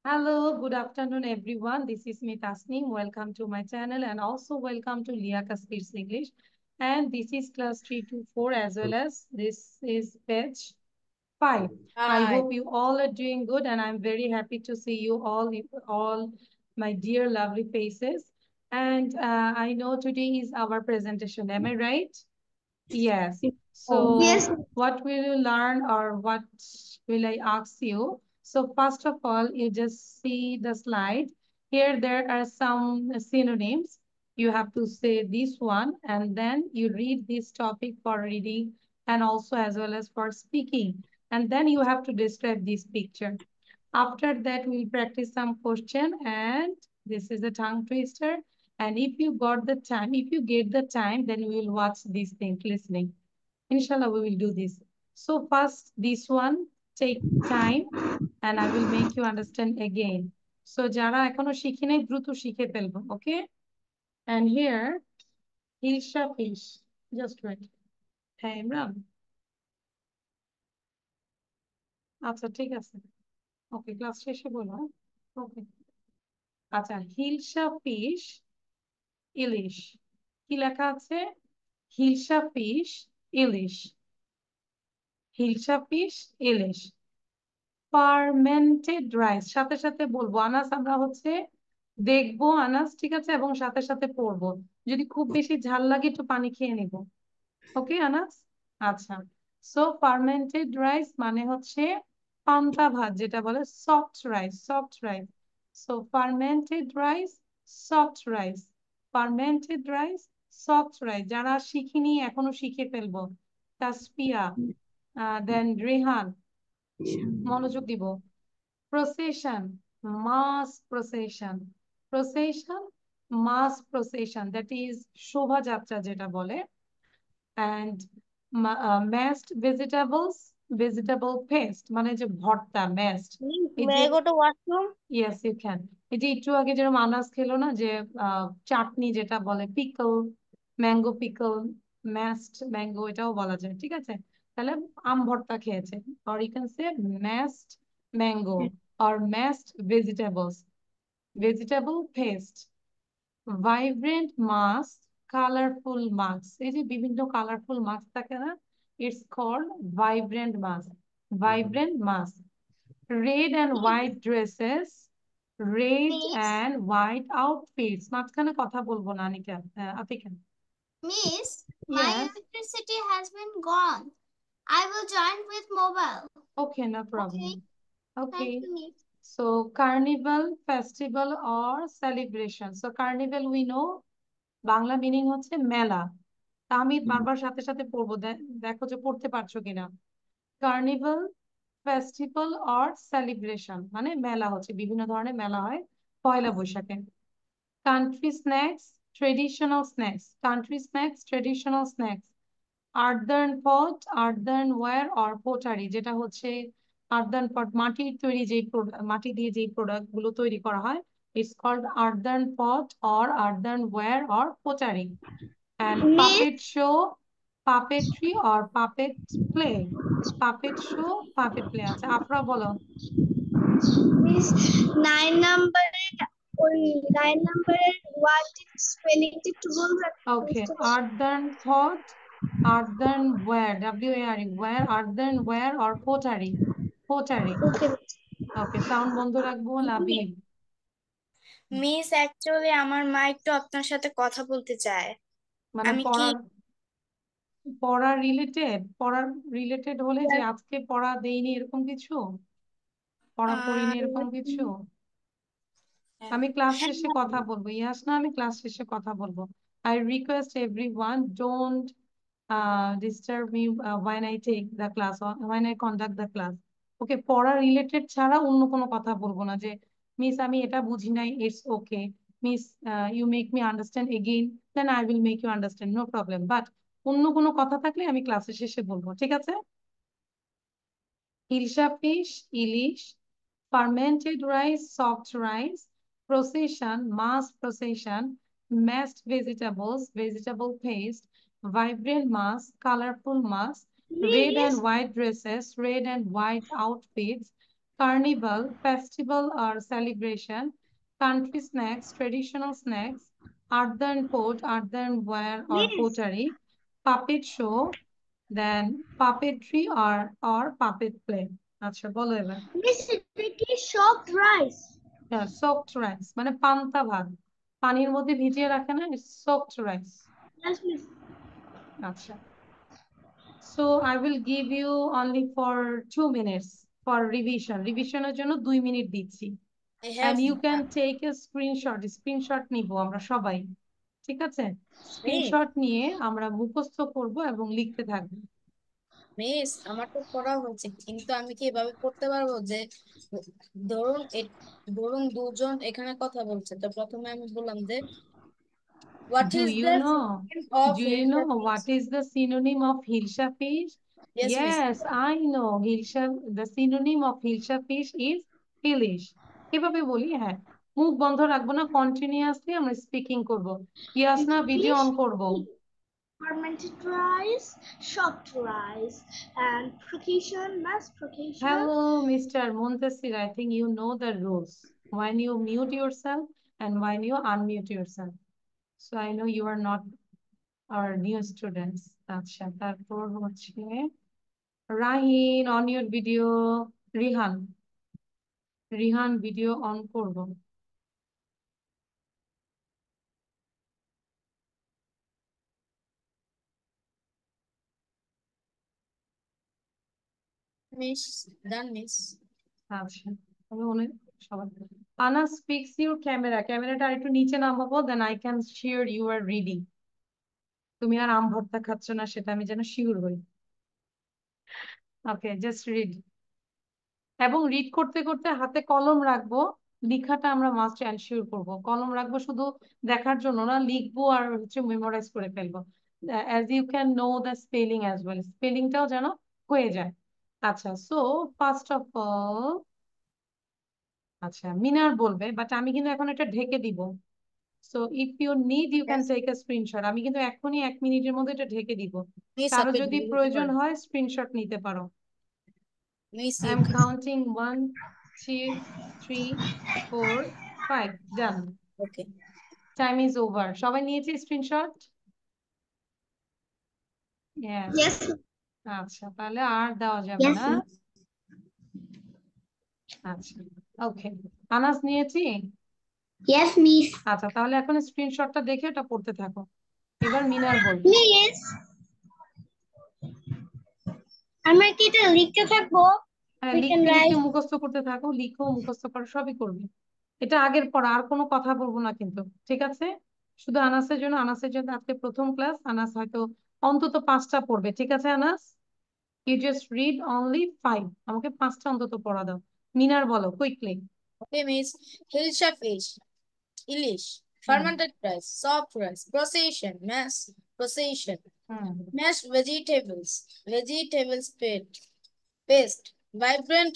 Hello, good afternoon, everyone. This is me, Tasneem. Welcome to my channel and also welcome to Leah Kaspeer's English. And this is class 324 as well as this is page 5. I Hi. hope you all are doing good and I'm very happy to see you all my dear lovely faces. And I know today is our presentation. Am I right? Yes. Yes. So what will you learn or what will I ask you? So first of all, you just see the slide. Here there are some synonyms. You have to say this one and then you read this topic for reading and also as well as for speaking. And then you have to describe this picture. After that, we'll practice some question and this is a tongue twister. And if you got the time, if you get the time, then we will watch this thing, listening. Inshallah, we will do this. So first, this one, take time and I will make you understand again. So যারা এখনো শিখে নাই দ্রুত শিখে ফেলবো, okay? And here, Hilsha fish. Just wait. হ্যাঁ ইমরান, আচ্ছা ঠিক আছে। ওকে, ক্লাস শেষে বলো। ওকে, আচ্ছা, হিলসা ফিশ ইলিশ। কি লেখা আছে? হিলসা ফিশ ইলিশ। হিলসা ফিশ ইলিশ। ফার্মেন্টেড রাইস, সাথে সাথে বলবো আনাস, আমরা হচ্ছে দেখবো আনাস, ঠিক আছে, এবং সাথে সাথে পড়বো। যদি খুব বেশি ঝাল লাগে একটু পানি খেয়ে নিব। ওকে আনাস? আচ্ছা, সো ফার্মেন্টেড রাইস মানে হচ্ছে পান্তা ভাত, যেটা বলে soft rice, soft rice. So fermented rice, soft rice, fermented rice, soft rice. যারা শিখিনি এখনো শিখে ফেলবো। তাসপিয়া, দেন রেহান, মনোযোগ দিব। Procession, mass procession, procession, mass procession, that is শোভাযাত্রা যেটা বলে। And mashed vegetables, vegetable paste মানে যে ভর্তা, ম্যাশড। এই May যে I go to washroom? Yes you can. এই যে একটু আগে যেরকম আনাজ খেলো না, যে চাটনি যেটা বলে pickle, mango pickle, mashed mango, এটাও বলা যায়, ঠিক আছে? তাহলে আম ভর্তা খেয়েছে, or you can say mashed mango or mashed vegetables, vegetable paste, vibrant mask, colorful mask। এই যে বিভিন্ন কালারফুল মাস্ক থাকে না, it's called vibrant mask, vibrant mask। red and white dresses, red Miss, and white outfits। মাঝখানে কথা বলবো না Anika, Atika. Miss, my Yes, electricity has been gone. I will join with mobile. okay, no Okay, problem. thank Okay, you, Miss. so carnival, festival or celebration। So carnival we know, Bangla meaning হচ্ছে মেলা। তা আমি বারবার সাথে সাথে পড়বো, দেখো যে পড়তে পারছো কিনা। কার্নিভাল, ফেস্টিভ্যাল অর সেলিব্রেশন মানে মেলা, হচ্ছে বিভিন্ন ধরনের মেলা হয় পয়লা বৈশাখে। Country snacks, traditional snacks, country snacks, traditional snacks. Earthen pot, আর্দার্ন wire or pottery, যেটা হচ্ছে আর্দার্ন পট, মাটির তৈরি যে মাটি দিয়ে যে প্রোডাক্ট গুলো তৈরি করা হয়, it's called earthen pot or earthenware or pottery. And Miss, puppet show, puppetry or puppet play, puppet show, puppet play. আচ্ছা আফরা বলো। Miss, 9 number, ওই 9 number what spelling একটু বলবেন? Okay, earthen pot, আর্দার্ন ware, WARE, ware, earthenware or pottery, pottery. Okay okay, sound বন্ধ রাখবো, Labib. Miss actually আমার মা একটু আপনার সাথে কথা বলতে চায়। মানে আমি কি পড়ার, পড়ার রিলেটেড, পড়ার রিলেটেড হলে যে আজকে পড়া দেইনি এরকম কিছু, পড়া করিনি আহ, এরকম কিছু। আমি ক্লাস হ্যাঁ শেষে কথা বলবো, ইয়াস না, আমি ক্লাস শেষে কথা বলবো। I request everyone, don't disturb me when I take the class or when I conduct the class. ওকে, পড়া রিলেটেড ছাড়া অন্য কোনো কথা বলবো না, যে মিস আমি এটা বুঝি নাই, it's okay miss, you make me understand again, then I will make you understand, no problem. But অন্য কোনো কথা থাকলে আমি ক্লাসের শেষে বলবো, ঠিক আছে? Hilsa fish ilish, fermented rice, soft rice, procession, mass procession, mashed vegetables, vegetable paste, vibrant mass, colorful mass, red and miss white dresses, red and white outfits, carnival, festival or celebration, country snacks, traditional snacks, earthen pot, earthenware or Miss, pottery, puppet show, then puppetry or puppet play. আচ্ছা বলো এবার। Miss, it is soft rice. soaked rice মানে পান্তা ভাত, পানির মধ্যে ভিজিয়ে রাখে না, soaked rice। Yes, Miss. আচ্ছা, so I will give you only for 2 minutes for revision, রিভিশনের জন্য 2 মিনিট দিচ্ছি। I and have you can take a screenshot নিব আমরা সবাই, ঠিক আছে? Miss, স্ক্রিনশট নিয়ে আমরা মুখস্থ করব এবং লিখতে থাকবো। মিস আমার তো পড়া হচ্ছে, কিন্তু আমি কি এভাবে পড়তে পারবো যে ধরুন ধরুন দুজন এখানে কথা বলছে, তো প্রথমে আমি বললাম যে what Do is you the know? Synonym of Do you hilsa know fish? what is the synonym of Hilsa fish? Yes miss. Yes, I know. The synonym of Hilsa fish is Hilish. কিভাবে বলি? হ্যাঁ, মুখ বন্ধ রাখবো না, continuously আমরা speaking করব। ইয়াসনা video on Fish, করব। fermented rice, soft rice, and procation, mass procation. Hello, Mr. Muntasir. I think you know the rules. When you mute yourself and when you unmute yourself. So I know you are not our new students. আচ্ছা, তারপর হচ্ছে রাহিন on your video. Rihan, Rihan video on করব। Miss ডান miss. আচ্ছা, আমি অনেক সবাই আনা speaks your ক্যামেরাটা আর একটু নিচে নামাবো, then I can sure you are reading. তুমি আর আম ভর্তা খাচ্ছ না সেটা আমি যেন শিওর হই। ওকে, জাস্ট রিড। এবং রিড করতে করতে হাতে কলম রাখবো, লেখাটা আমরা মাস্ট এনশিওর করব। কলম রাখবো শুধু দেখার জন্য না, লিখবো আর হচ্ছে মেমোরাইজ করে ফেলবো। As you can know the spelling as well, স্পেলিংটাও যেন হয়ে যায়। আচ্ছা, সো ফার্স্ট অফ অল, আচ্ছা মিনার বলবে, বাট আমি কিন্তু এখন এটা ঢেকে দিব। So if you need you can take a screenshot. আমি কিন্তু এখনই 1 মিনিটের মধ্যে এটা ঢেকে দিব। মিস কারো আপনি যদি ঢেকে দিতে প্রয়োজন পারেন। হয় স্ক্রিনশট নিতে পারো। Miss I you am can. counting 1, 2, 3, 4, 5. Done. Okay. Time is over. সবাই নিয়েছে স্ক্রিনশট? Yes. Yes, আচ্ছা, তাহলে আর দেওয়া যাবে yes, না। Miss. আচ্ছা, ওকে। আনাস নিয়েছি? Yes, Miss. আচ্ছা, তাহলে এখন স্ক্রিনশটটা দেখে এটা পড়তে থাকো। এবার মিনার বলবে। Miss, আমরা কি এটা লিখতে থাকবো? হ্যাঁ, We can লিখতে লিখতে write. মুখস্থ করতে থাকো, লিখো মুখস্থ করো, সবই করবে। এটা আগের পর আর কোনো কথা বলবো না কিন্তু, ঠিক আছে? শুধু আনাসের জন্য আজকে প্রথম ক্লাস, আনাস হয়তো অন্তত 5টা পড়বে, ঠিক আছে Anas? You just read only 5, আমাকে 5টা অন্তত পড়া দাও। মিনার বলো quickly. Okay miss. Hilsa fish, ilish, hmm fermented rice, soft rice, procession, mass procession, hmm mashed vegetables paste, vibrant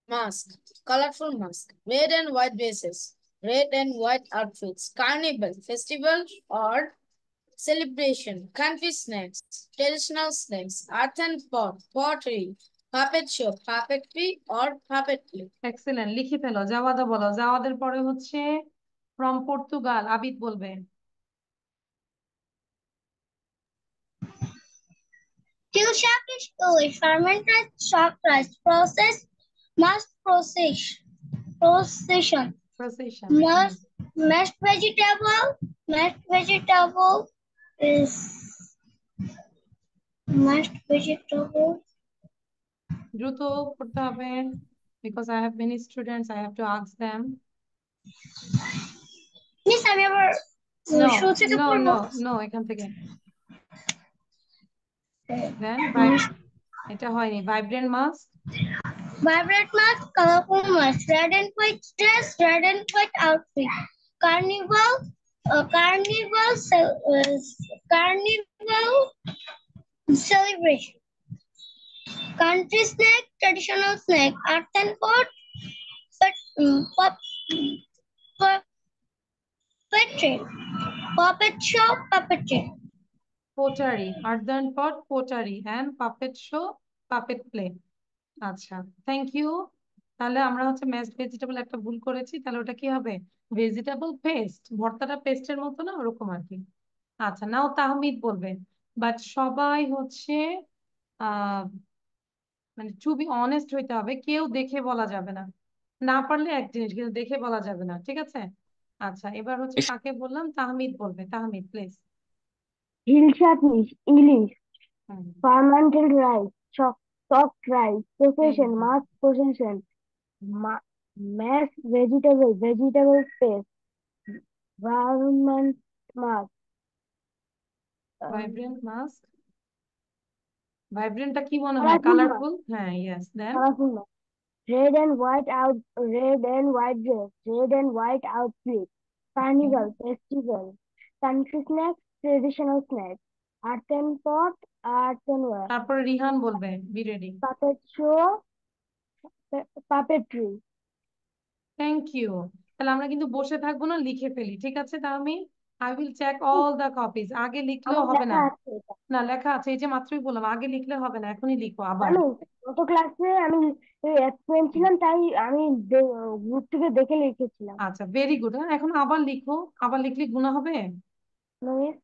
mask, colorful mask, red and white bases, red and white outfits, carnival, festival or celebration, country snacks, traditional snacks, earthen pot, pottery, puppet show, puppetry or puppetry. Excellent, লিখে ফেলো। জাওয়াদা বলো। জাওয়াদের পরে হচ্ছে from Portugal, Abid বলবে। Till sharp is English, fermented soft rice, processed, mass procession, procession. mashed vegetable is mashed vegetable. দ্রুত করতে হবে, because I have many students, I have to ask them. Miss, আমি আবার নো শুরু থেকে নো পড়বো। No no, এখান থেকে। দেন এটা হয়নি। Vibrant mask, Vibrant mask, colorful mask, red and white dress, red and white outfit, carnival, carnival celebration, country snack, traditional snack, art and pot, but puppetry, puppet show, puppetry. Pottery, earthen pot, pottery, and puppet show, puppet play. আচ্ছা, thank you. তাহলে আমরা হচ্ছে mashed vegetable একটা ভুল করেছি, তাহলে ওটা কি হবে? Vegetable paste. ভর্তাটা পেস্টের মতো না, ওরকম আর কি। আচ্ছা, নাও তাহমিদ বলবে। বাট সবাই হচ্ছে আহ মানে টু বি অনেস্ট হইতে হবে, কেউ দেখে বলা যাবে না। না পারলে এক জিনিস, কিন্তু দেখে বলা যাবে না, ঠিক আছে? আচ্ছা, এবার হচ্ছে কাকে বললাম? তাহমিদ বলবে। Tahmid please. Hilsa fish, ilish, fermented rice, soft rice, procession, mass procession, mashed vegetable paste, varmint mask, vibrant mask. ভাইব্রেন্টটা কি মনে হয়? colorful mask, কালারফুল, হ্যাঁ, yes. Then colorful mask, red and white dress, red and white outfit, carnival, festival, country snacks, traditional snacks, earthen pot, earthenware, তারপরে রিহান বলবে। Be ready. puppet show, puppetry. Thank you. তাহলে আমরা কিন্তু বসে থাকবো না, লিখে ফেলি, ঠিক আছে? তা আমি I will check all the copies. আগে লিখলেও আমার হবে লেখা না। আছে এটা। না, লেখা আছে, এই যে মাত্রই বললাম, আগে লিখলে হবে না, এখনই লিখো আবার। আমি গত ক্লাসে আমি অ্যাবসেন্ট ছিলাম, তাই আমি গ্রুপ থেকে দেখে লিখেছিলাম। আচ্ছা, ভেরি গুড। এখন আবার লিখো। আবার লিখলে গুণা হবে? মিস,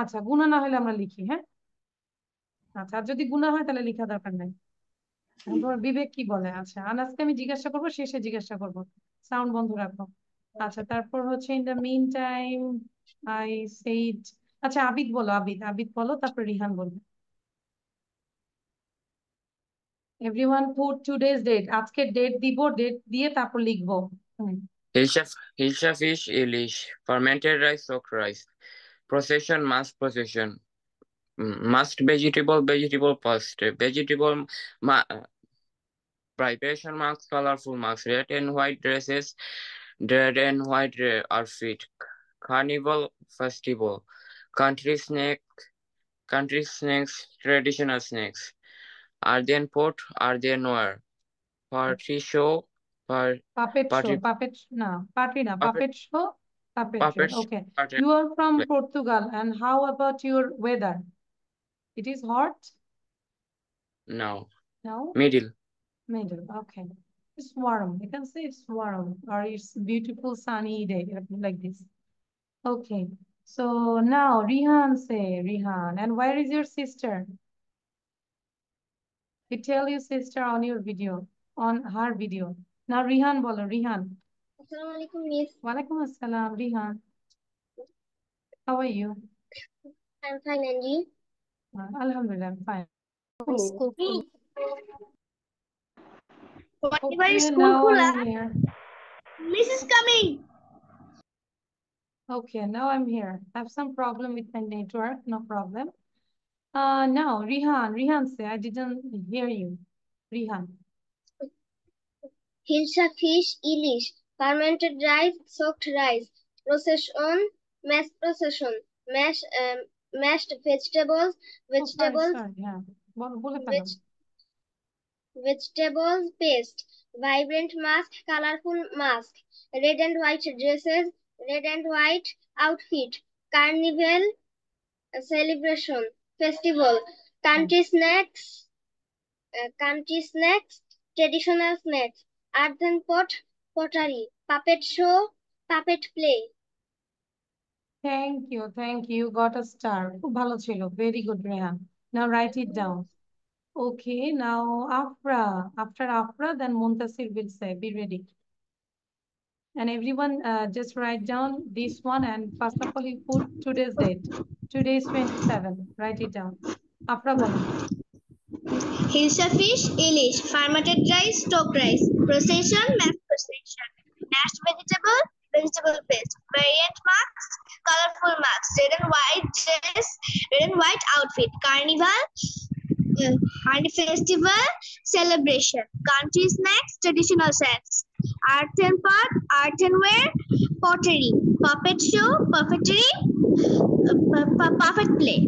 আচ্ছা, গুণা না হলে আমরা লিখি, হ্যাঁ? আচ্ছা, আর যদি গুণা হয় তাহলে লেখা দরকার নাই। এখন তোমার বিবেক কি বলে? আচ্ছা, আনাজকে আমি জিজ্ঞাসা করবো, শেষে জিজ্ঞাসা করবো। সাউন্ড বন্ধ রাখো। আচ্ছা, তারপর হচ্ছে in the meantime I said. আচ্ছা, আবিদ বলো। আবিদ, আবিদ বলো, তারপর রিহান বলবে। Everyone put today's date. আজকে ডেট দিব, ডেট দিয়ে তারপর লিখবো। Hmm. Hilsa fish, Ilish, fermented rice, soaked rice, procession, mass procession, must vegetable paste, vegetable preparation marks, colorful marks, red and white dresses, red and white outfit, carnival festival, country snack, country snacks, traditional snacks, Arden pot, Arden ware, party show, puppet show. party puppet না, party না, puppet puppet show. Puppetry, puppets okay. party you are from Portugal, and how about your weather? It is hot? now No? middle. Middle, okay. It's warm. You can say it's warm, or it's beautiful sunny day, like this. Okay. So now Rihan, say Rihan. And where is your sister? You tell your sister on your video, on her video. Now Rihan bolo, Rihan. আসসালামু আলাইকুম miss. Walaikum assalam, Rihan. How are you? I'm fine, and you? Alhamdulillah, I'm fine. School এবারে Okay, school now খোলা। I'm here. Miss is coming. Okay, now I'm here. I have some problem with my network, no problem. Now, Rihan, say, I didn't hear you. Rihan. Hilsa fish, ilish, fermented rice, soaked rice, procession, mashed vegetables, Oh, sorry, yeah. বলে ফেলো। vegetables paste, vibrant mask, colorful mask, red and white dresses, red and white outfit, carnival, celebration, festival, country snacks, traditional snacks, earthen pot, pottery, puppet show, puppet play. Thank you. You got a star. খুব ভালো ছিল। Very good, Rehan. Now write it down. Okay, now Afra. After Afra, then Muntasir will say, be ready. And everyone just write down this one, and first of all, you put today's date. Today is 27. Write it down. Afra bolo. Hilsa fish, ilish, fermented rice, soaked rice, procession, mashed vegetable paste, variant marks, colorful marks, red and white dress, red and white outfit, carnival, festival, celebration, country snacks, traditional snacks, earthen pot, earthenware, pottery, puppet show, puppetry, puppet play.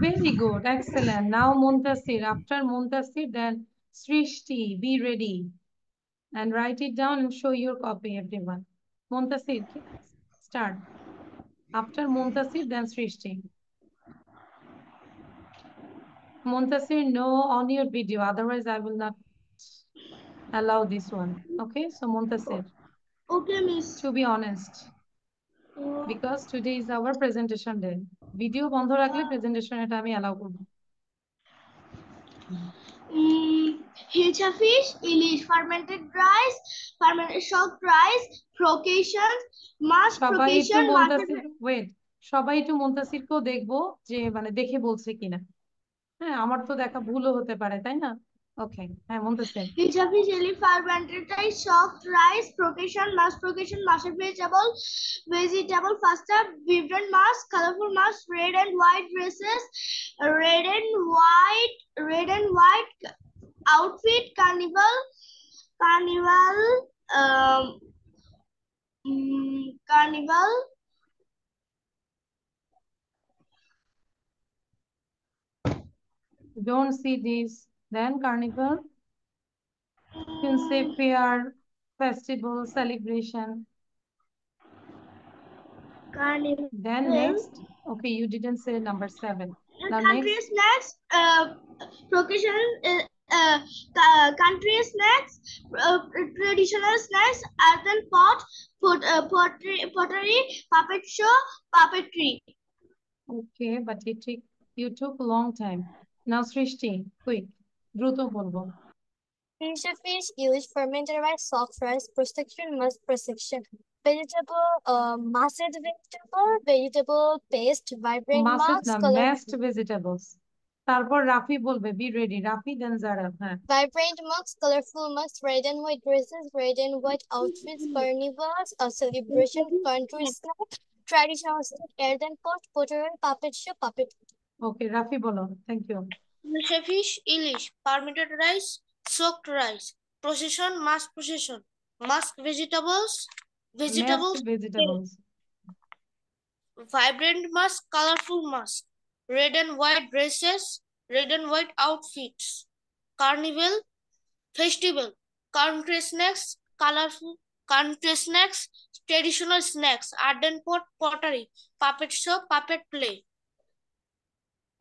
Very good. Excellent. Now Muntasir. After Muntasir, then Srishti. Be ready. And write it down and show your copy, everyone. Muntasir, start. After Muntasir, then Srishti. Muntasir, no on your video, otherwise I will not allow this one. Okay, so Muntasir, Okay, Miss. to be honest, because today is our presentation day. Video বন্ধ রাখলে presentation এটা আমি allow করব। Hilsa fish, Ilish, fermented rice, fermented soaked rice, procation, mask সবাই একটু procation, Muntasir wait, সবাই একটু মুনতাসিরকেও দেখবো যে মানে দেখে বলছে কিনা। হ্যাঁ, আমার তো দেখা ভুলও হতে পারে, তাই না? ওকে, হ্যাঁ Muntasir. Hilsa fish, Ilish, fermented rice, soaked rice, procation, mashed vegetable pasta, vibrant mask, colorful mask, red and white dresses, red and white outfit, carnival, um, carnival, Don't see this. Then carnival, fancy fair, festival, celebration. carnival. Then next, okay, you didn't say number 7. Now Country next, snacks, procation, country snacks, traditional snacks, earthen pot, pottery, puppet show, puppetry. okay, but you took a long time. Now Srishti, quick, দ্রুত বলবো। Hilsa fish, Ilish, fermented rice, soft rice, protection, must protection. Vegetable, mashed vegetable paste, vibrant মাসেড marks, না, color. Mashed vegetables. তারপর রাফি বলবে, be ready, Rafi দেন জারা। হ্যাঁ, Vibrant marks, colorful marks, red and white dresses, red and white outfits, carnivals, a celebration, country snack, traditional snack, earthen pot, pottery, puppet show, puppet. Okay Rafi বলো, thank you. Hilsa fish, Ilish, fermented rice, soaked rice, procession, mask vegetables, mashed vegetables, vibrant mask, colorful mask, red and white dresses, red and white outfits, carnival, festival, country snacks, colorful country snacks, traditional snacks, ardent pot, pottery, puppet show, puppet play.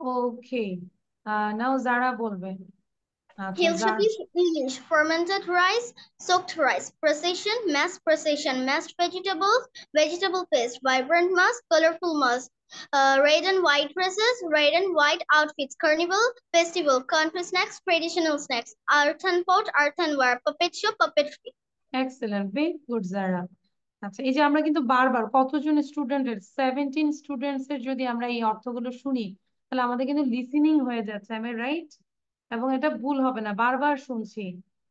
ওকে, নাও জারা বলবে। আচ্ছা, Hilsa fish, English, fermented rice, soaked rice, procession, mashed vegetables, vegetable paste, vibrant mask, colorful mask, red and white dresses, red and white outfits, carnival, festival, country snacks, traditional snacks, earthen pot, earthenware, puppet show, puppetry. Excellent, very good Zara. আচ্ছা, এই যে আমরা কিন্তু বারবার কতজন স্টুডেন্টের 17 students এর যদি আমরা এই অর্থগুলো শুনি, তাহলে আমাদের কিন্তু লিসেনিং হয়ে যাচ্ছে, আমি রাইট? এবং এটা ভুল হবে না, বারবার শুনছি।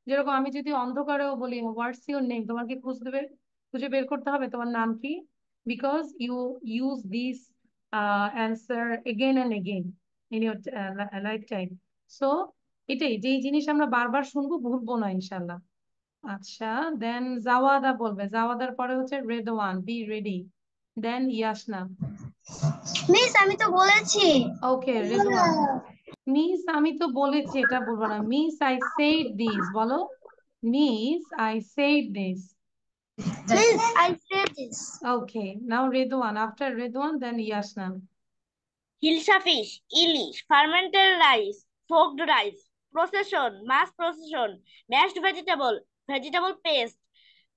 যেরকম আমি যদি অন্ধকারেও বলি হোয়াটস ইউর নেম, তোমার কি খুঁজে বের করতে হবে তোমার নাম কি, because you use this answer again and again in your lifetime. সো এটাই, যেই জিনিস আমরা বারবার শুনবো ভুলবো না ইনশাল্লাহ। আচ্ছা, দেন জাওয়াদা বলবে, জাওয়াদার পরে হচ্ছে রেদওয়ান, বি রেডি, দেন ইয়াসনা। মিস আমি তো বলেছি। ওকে রেদওয়ান। মিস আমি তো বলেছি, এটা বলবো না, মিস আই সেড দিস বলো, miss I said this. Miss, I said this. Okay, now Redwan, after Redwan then Yasna. Hilsa fish, Ilish, fermented rice, soaked rice, procession, mashed vegetable paste,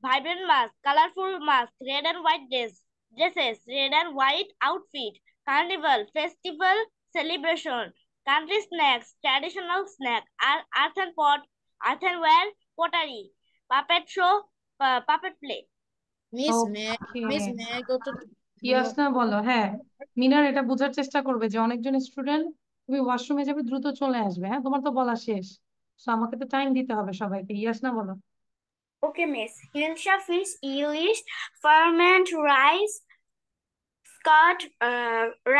vibrant mask, colorful mask, red and white dresses, red and white outfit, carnival, festival, celebration, country snacks, traditional snack, earthen pot, earthenware, pottery, puppet show, puppet play. Miss okay, may I go to Yasna বলো। হ্যাঁ, মিনার এটা বোঝার চেষ্টা করবে যে অনেকজন student, তুমি ওয়াশরুমে যাবে, দ্রুত চলে আসবে। হ্যাঁ, তোমার তো বলা শেষ, তো আমাকে তো টাইম দিতে হবে সবাইকে। ইয়াসনা বলো। Okay, miss. Hilsa fish, Ilish, ferment rice,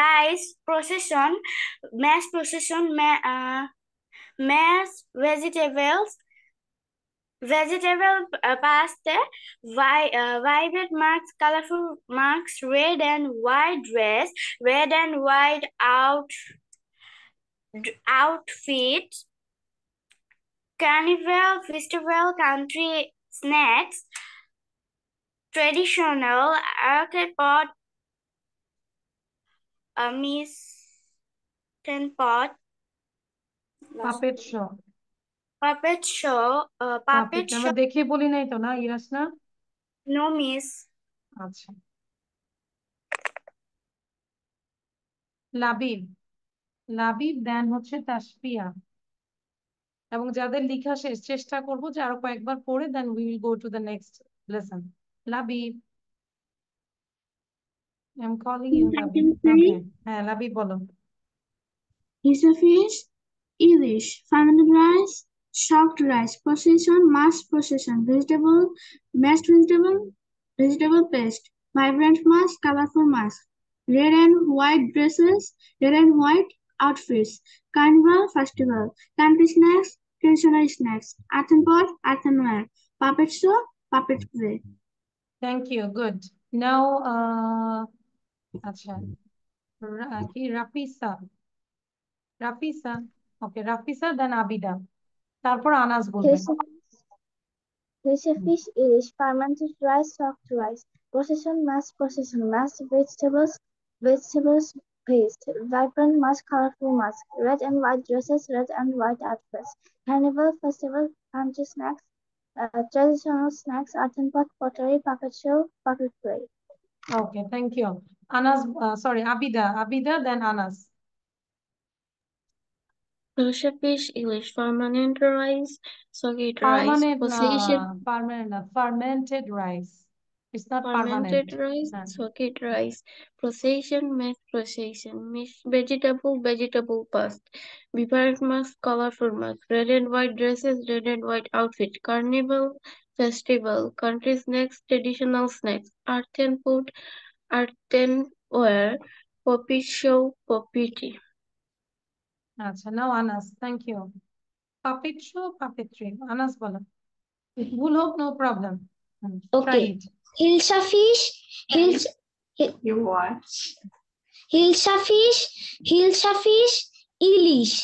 rice procession, mash vegetable pasta, vibrant marks, colorful marks, red and white dress, red and white outfit, carnival, festival, country snacks, traditional arcade pot, miss 10 pot, puppet show, Puppet show. Puppet আমরা দেখে বলি নাই তো না ইয়াসনা? No, miss. আচ্ছা, লাবিব। লাবিব দেন হচ্ছে তাসফিয়া। এবং যাদের লেখা শেষ, চেষ্টা করব যে আরো কয়েকবার পড়ে then we will go to the next lesson. Labib, I am calling you Labib. Okay, হ্যাঁ লাবিব বলো। Hilsa fish, English, fermented rice, soaked rice, procession, mashed procession, vegetable, mashed vegetable paste, vibrant mask, colorful mask, red and white dresses, red and white outfits, carnival festival, country snacks, traditional snacks, earthen pot, earthenware, puppet show, puppet play. Thank you, good. Now আচ্ছা, কি রাফিসা, রাফিসা। ওকে, রাফিসা দেন আবিদা, তারপর আনাস বলবেন। Hilsa fish, English, fermented rice, soaked rice, procession, mashed vegetables paste, vibrant mask, colorful mask, red and white dresses, red and white outfits, carnival festival, country snacks, traditional snacks, earthen pot, pottery, puppet show, puppet play. Okay, thank you. Anas, sorry Abida then Anas. Hilsa fish, English, fermented rice, soaked rice, permanent না, procession, permanent না, fermented rice, it's not permanent. fermented rice, soaked rice, procession, mashed vegetable paste, vibrant mask, colorful mask, red and white dresses, red and white outfit, carnival festival, country snacks, traditional snacks, earthen food, earthenware, poppy show, poppy tea. আচ্ছা, now Anas, thank you. Puppet show, puppetry, Anas বলো। ভুল হোক, no problem, try it. Hilsa fish, You what? Hilsa fish, English.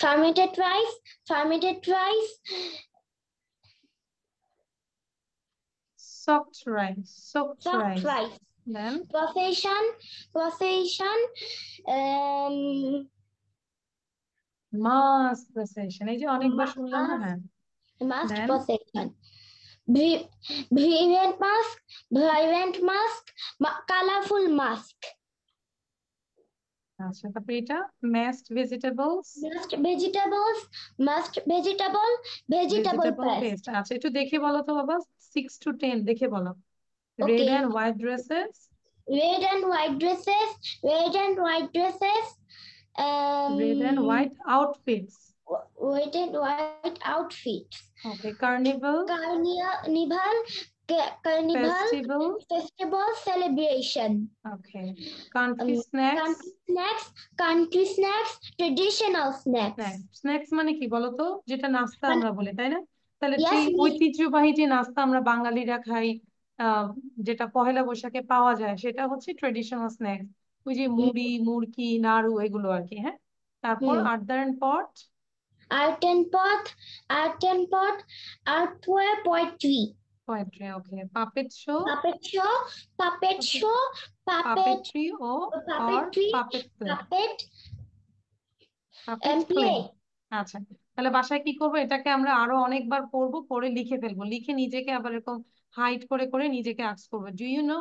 Fermented rice, soaked rice, soaked soaked rice. rice, Then procession, mask procession, এই যে অনেকবার শুনলাম না, হ্যাঁ। masked Then procession, vibrant mask, colorful mask, আচ্ছা, তারপরে এটা mashed vegetables, vegetable paste. paste। আচ্ছা, একটু দেখে বলো তো বাবা, 6 to 10 দেখে বলো। red Okay. and white dresses, Red and white dresses, red and white outfits. red and white outfits, Okay, carnival festival celebration, okay, country snacks, traditional snacks. snacks মানে কি বলো তো? যেটা নাস্তা আমরা বলি, তাই না? তাহলে Yes, যে miss. ঐতিহ্যবাহী যে নাস্তা আমরা বাঙালিরা খাই, যেটা পহেলা বৈশাখে পাওয়া যায়, সেটা হচ্ছে ট্রেডিশনাল স্ন্যাক্স। ওই যে মুড়ি, মুড়কি, নাড়ু, এগুলো আর কি। হ্যাঁ, তারপর আর্দার পট, earthen pot, earthware, poetry, ওকে, পাপেট শো, পাপেট্রি ও পাপেট প্লে। আচ্ছা, তাহলে বাসায় কি করবো, এটাকে আমরা আরো অনেকবার পড়বো, পড়ে লিখে ফেলবো, লিখে নিজেকে আবার এরকম হাইড করে করে নিজেকে আস্ক করবো, do you know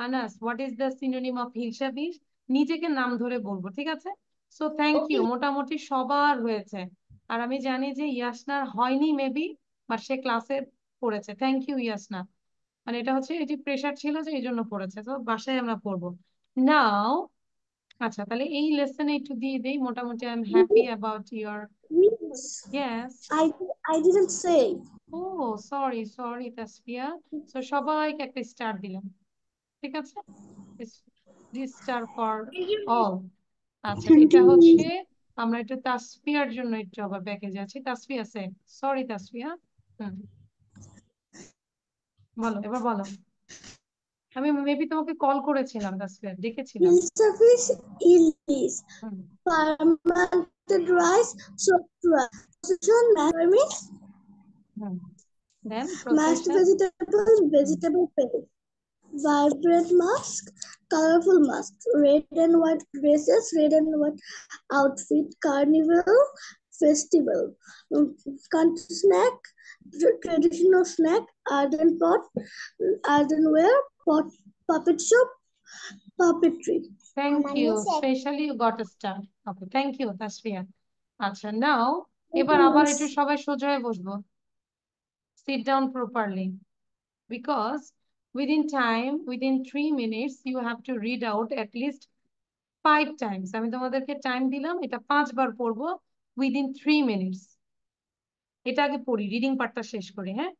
Anas what is the synonym of hilsa fish? নিজেকে নাম ধরে বলবো, ঠিক আছে? সো থ্যাংক ইউ, মোটামুটি সবার হয়েছে। আর আমি জানি যে ইয়াসনার হয়নি মেবি, বা সে ক্লাসে পড়েছে। থ্যাংক ইউ ইয়াসনা, মানে এটা হচ্ছে এই যে প্রেশার ছিল যে এই জন্য পড়েছে। তো বাসায় আমরা পড়বো নাও। আচ্ছা, তাহলে এই লেসনে একটু দিয়ে দেই, মোটামুটি I am happy about your. Yes. I didn't say. Oh, sorry Tasfia. So সবাইকে একটা স্টার দিলাম, ঠিক আছে? This star for all. আচ্ছা, এটা হচ্ছে আমরা একটু তাসফিয়ার জন্য একটু আবার ব্যাকে যাচ্ছি। তাসফিয়া সে, সরি তাসফিয়া। বলো, এবার বলো। আমি মেবি তোমাকে কল করেছিলাম তাসফিয়া, দেখেছিলাম। Hilsa fish, English, fermented rice, soaked rice, procession, Then mashed procession, vegetable paste, Vibrant mask, colorful masks, red and white dresses, red and white outfit, carnival, festival, country snack, traditional snack, earthen pot, earthenware, pot, puppet shop, puppetry. Thank you. Especially you got a star. Okay, thank you, Tasfiya. আচ্ছা, now এবার আবার একটু সবাই সোজা হয়ে বসবো। Sit down properly. Because within 3 minutes, you have to read out at least 5 times. আমি তোমাদেরকে টাইম দিলাম, এটা 5 বার পড়বো within 3 minutes. এটা আগে পড়ি, রিডিং পার্টটা শেষ করি, হ্যাঁ?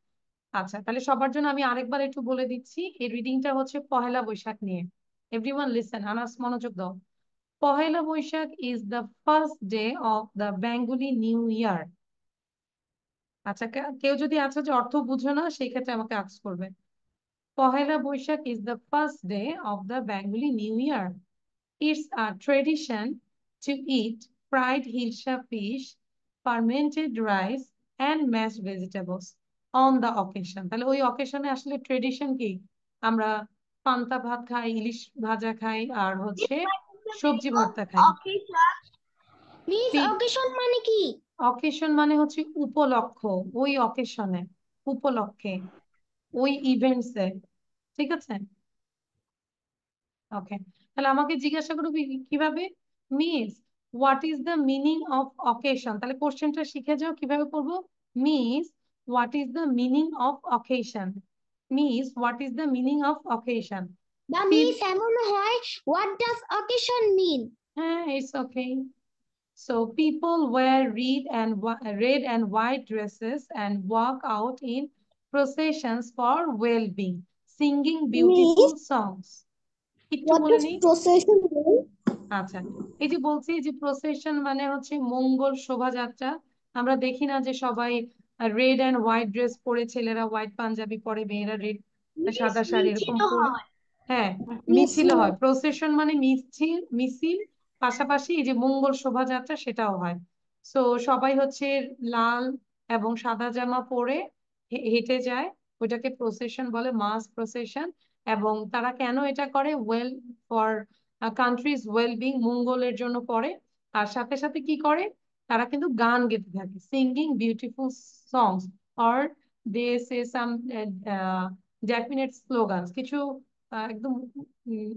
আচ্ছা, তাহলে সবার জন্য আমি আরেকবার একটু বলে দিচ্ছি। এই রিডিংটা হচ্ছে পহেলা বৈশাখ নিয়ে। এভরিওয়ান লিসেন, আনাস মনোযোগ দাও। Pohela Boishakh is the first day of the Bengali new year. আচ্ছা, কেউ যদি আছে যে অর্থ বুঝো না, সেই ক্ষেত্রে আমাকে আস্ক করবে। Pohela Boishakh is the first day of the Bengali New Year. It's a tradition to eat fried hilsa fish, fermented rice, and mashed vegetables on the occasion. তাহলে ওই অকেশনে আসলে ট্রেডিশন কি? আমরা পান্তা ভাত খাই, ইলিশ ভাজা খাই, আর হচ্ছে সবজি ভর্তা খাই। অকেশন মানে কি? অকেশন মানে হচ্ছে উপলক্ষ, ওই অকেশনে, উপলক্ষে, ওই ইভেন্টসে। ঠিক আছে? ওকে, তাহলে আমাকে জিজ্ঞাসা করবি কিভাবে? Miss what is the meaning of occasion. তাহলে কোশ্চেনটা শিখে যাও কিভাবে করবো। Miss what is the meaning of occasion. Miss what is the meaning of occasion. বা মিস এমন হয়, হোয়াট ডাজ অকেশন মিন? হ্যাঁ, it's okay. So people wear red and white dresses and walk out in processions for well-being, singing beautiful songs. একটু What বলে does নি। procession mean? আচ্ছা, এই যে বলছি যে প্রসেশন মানে হচ্ছে মঙ্গল শোভাযাত্রা। আমরা দেখি না যে সবাই রেড অ্যান্ড হোয়াইট ড্রেস পরে, ছেলেরা হোয়াইট পাঞ্জাবি পরে, মেয়েরা রেড সাদা শাড়ি এরকম পরে, হ্যাঁ, মিছিল হয়। প্রসেশন মানে মিছিল, মিছিল, পাশাপাশি এই যে মঙ্গল শোভাযাত্রা সেটাও হয়। সো সবাই হচ্ছে লাল এবং সাদা জামা পরে হেঁটে যায়, ওইটাকে প্রসেশন বলে, মাস প্রসেশন। এবং তারা কেন এটা করে? ফর কান্ট্রিজ ওয়েলবিং, মঙ্গলের জন্য করে। আর সাথে সাথে কি করে? তারা কিন্তু গান গেতে থাকে, singing beautiful songs, or they say some definite slogan, কিছু একদম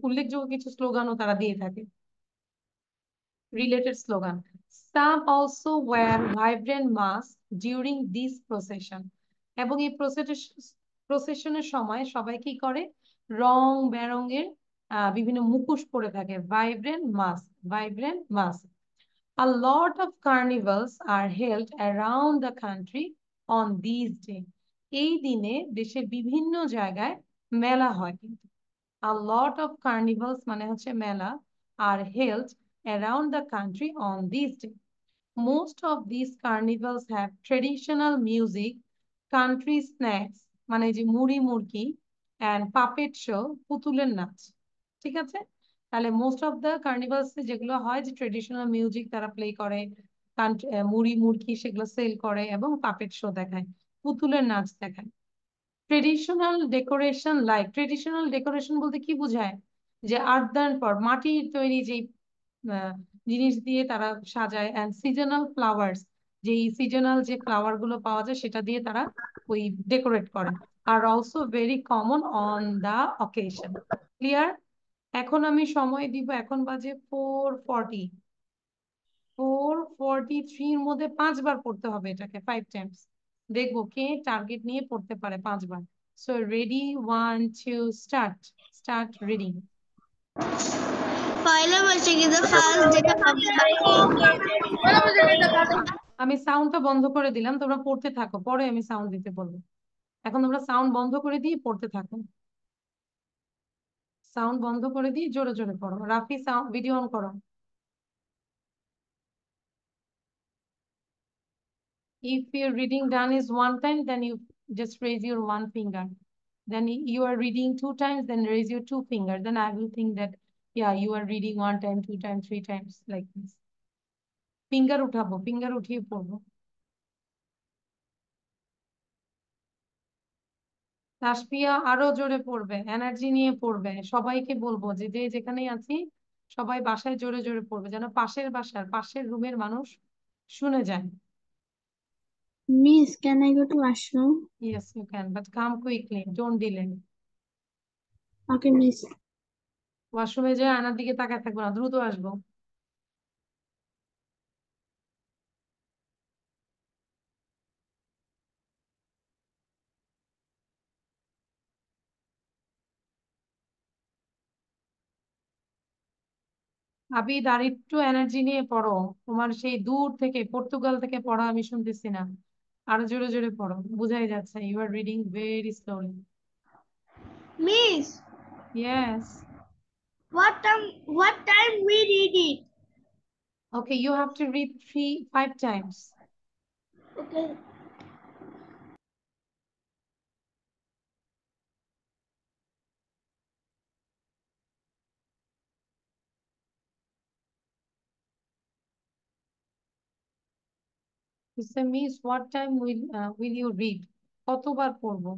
উল্লেখযোগ্য কিছু স্লোগানও তারা দিয়ে থাকে, related slogan. Some also wear vibrant masks during this procession. এবং এই প্রসেশনের সময় সবাই কি করে? রং বেরঙের বিভিন্ন মুখোশ পরে থাকে, vibrant mask, vibrant mask. A lot of carnivals are held around the country on these days. এই দিনে দেশের বিভিন্ন জায়গায় মেলা হয় কিন্তু। A lot of carnivals মানে হচ্ছে মেলা, are held around the country on these days. Most of these carnivals have traditional music, country snacks মানে যে মুড়ি মুড়কি, and puppet show পুতুলের নাচ। ঠিক আছে? তাহলে মোস্ট অফ দ্য কার্নিভালস যেগুলো হয়, যে ট্রেডিশনাল মিউজিক তারা প্লে করে, মুড়ি মুড়কি সেগুলো সেল করে, এবং পাপেট শো দেখায়, পুতুলের নাচ দেখায়। Traditional decoration like, traditional decoration বলতে কি বোঝায়? যে আর্দান পর মাটির তৈরি যে জিনিস দিয়ে তারা সাজায়, অ্যান্ড সিজনাল ফ্লাওয়ার্স, যেই সিজনাল যে ফ্লাওয়ার গুলো পাওয়া যায় সেটা দিয়ে তারা ওই ডেকোরেট করে, আর also very common on the occasion. Clear? এখন আমি সময় দিব, এখন বাজে 4:40। 4:43-র মধ্যে 5 বার পড়তে হবে এটাকে, 5 টাইমস। দেখবো কে টার্গেট নিয়ে পড়তে পারে 5 বার। So ready, 1 2 start reading. Poila Boishakh is the first day of আমি সাউন্ডটা বন্ধ করে দিলাম, তোমরা পড়তে থাকো, পরে আমি সাউন্ড দিতে বলবো। এখন তোমরা সাউন্ড বন্ধ করে দিয়ে পড়তে থাকো, সাউন্ড বন্ধ করে দিয়ে জোরে জোরে পড়ো। রাফি, সাউন্ড ভিডিও অন করো। If your reading done is 1 time, then you just raise your 1 finger. Then you are reading 2 times, then raise your 2 fingers. Then I will think that, yeah, you are reading 1 time, 2 times, 3 times, like this. Finger উঠাবো, finger উঠিয়ে পড়বো। তাসফিয়া আরো জোরে পড়বে, energy নিয়ে পড়বে। সবাইকে বলবো যে যে যেখানেই আছি সবাই বাসায় জোরে জোরে পড়বে, যেন পাশের বাসার পাশের রুমের মানুষ শুনে যায়। Miss, can I go to washroom? Yes, you can, but come quickly, don't delay. Okay, Miss. ওয়াশরুমে যে আয়নার দিকে তাকায় থাকবো না, দ্রুত আসবো। আবিদ, আর একটু এনার্জি নিয়ে পড়ো। তোমার সেই দূর থেকে পর্তুগাল থেকে পড়া আমি শুনতেছি না, আরো জোরে জোরে পড়ো, বুঝাই যাচ্ছে you are reading very slowly. Miss, yes. what time we read it? Okay, you have to read 5 times. Okay. You say, Miss, what time will you read? কতবার পড়বো?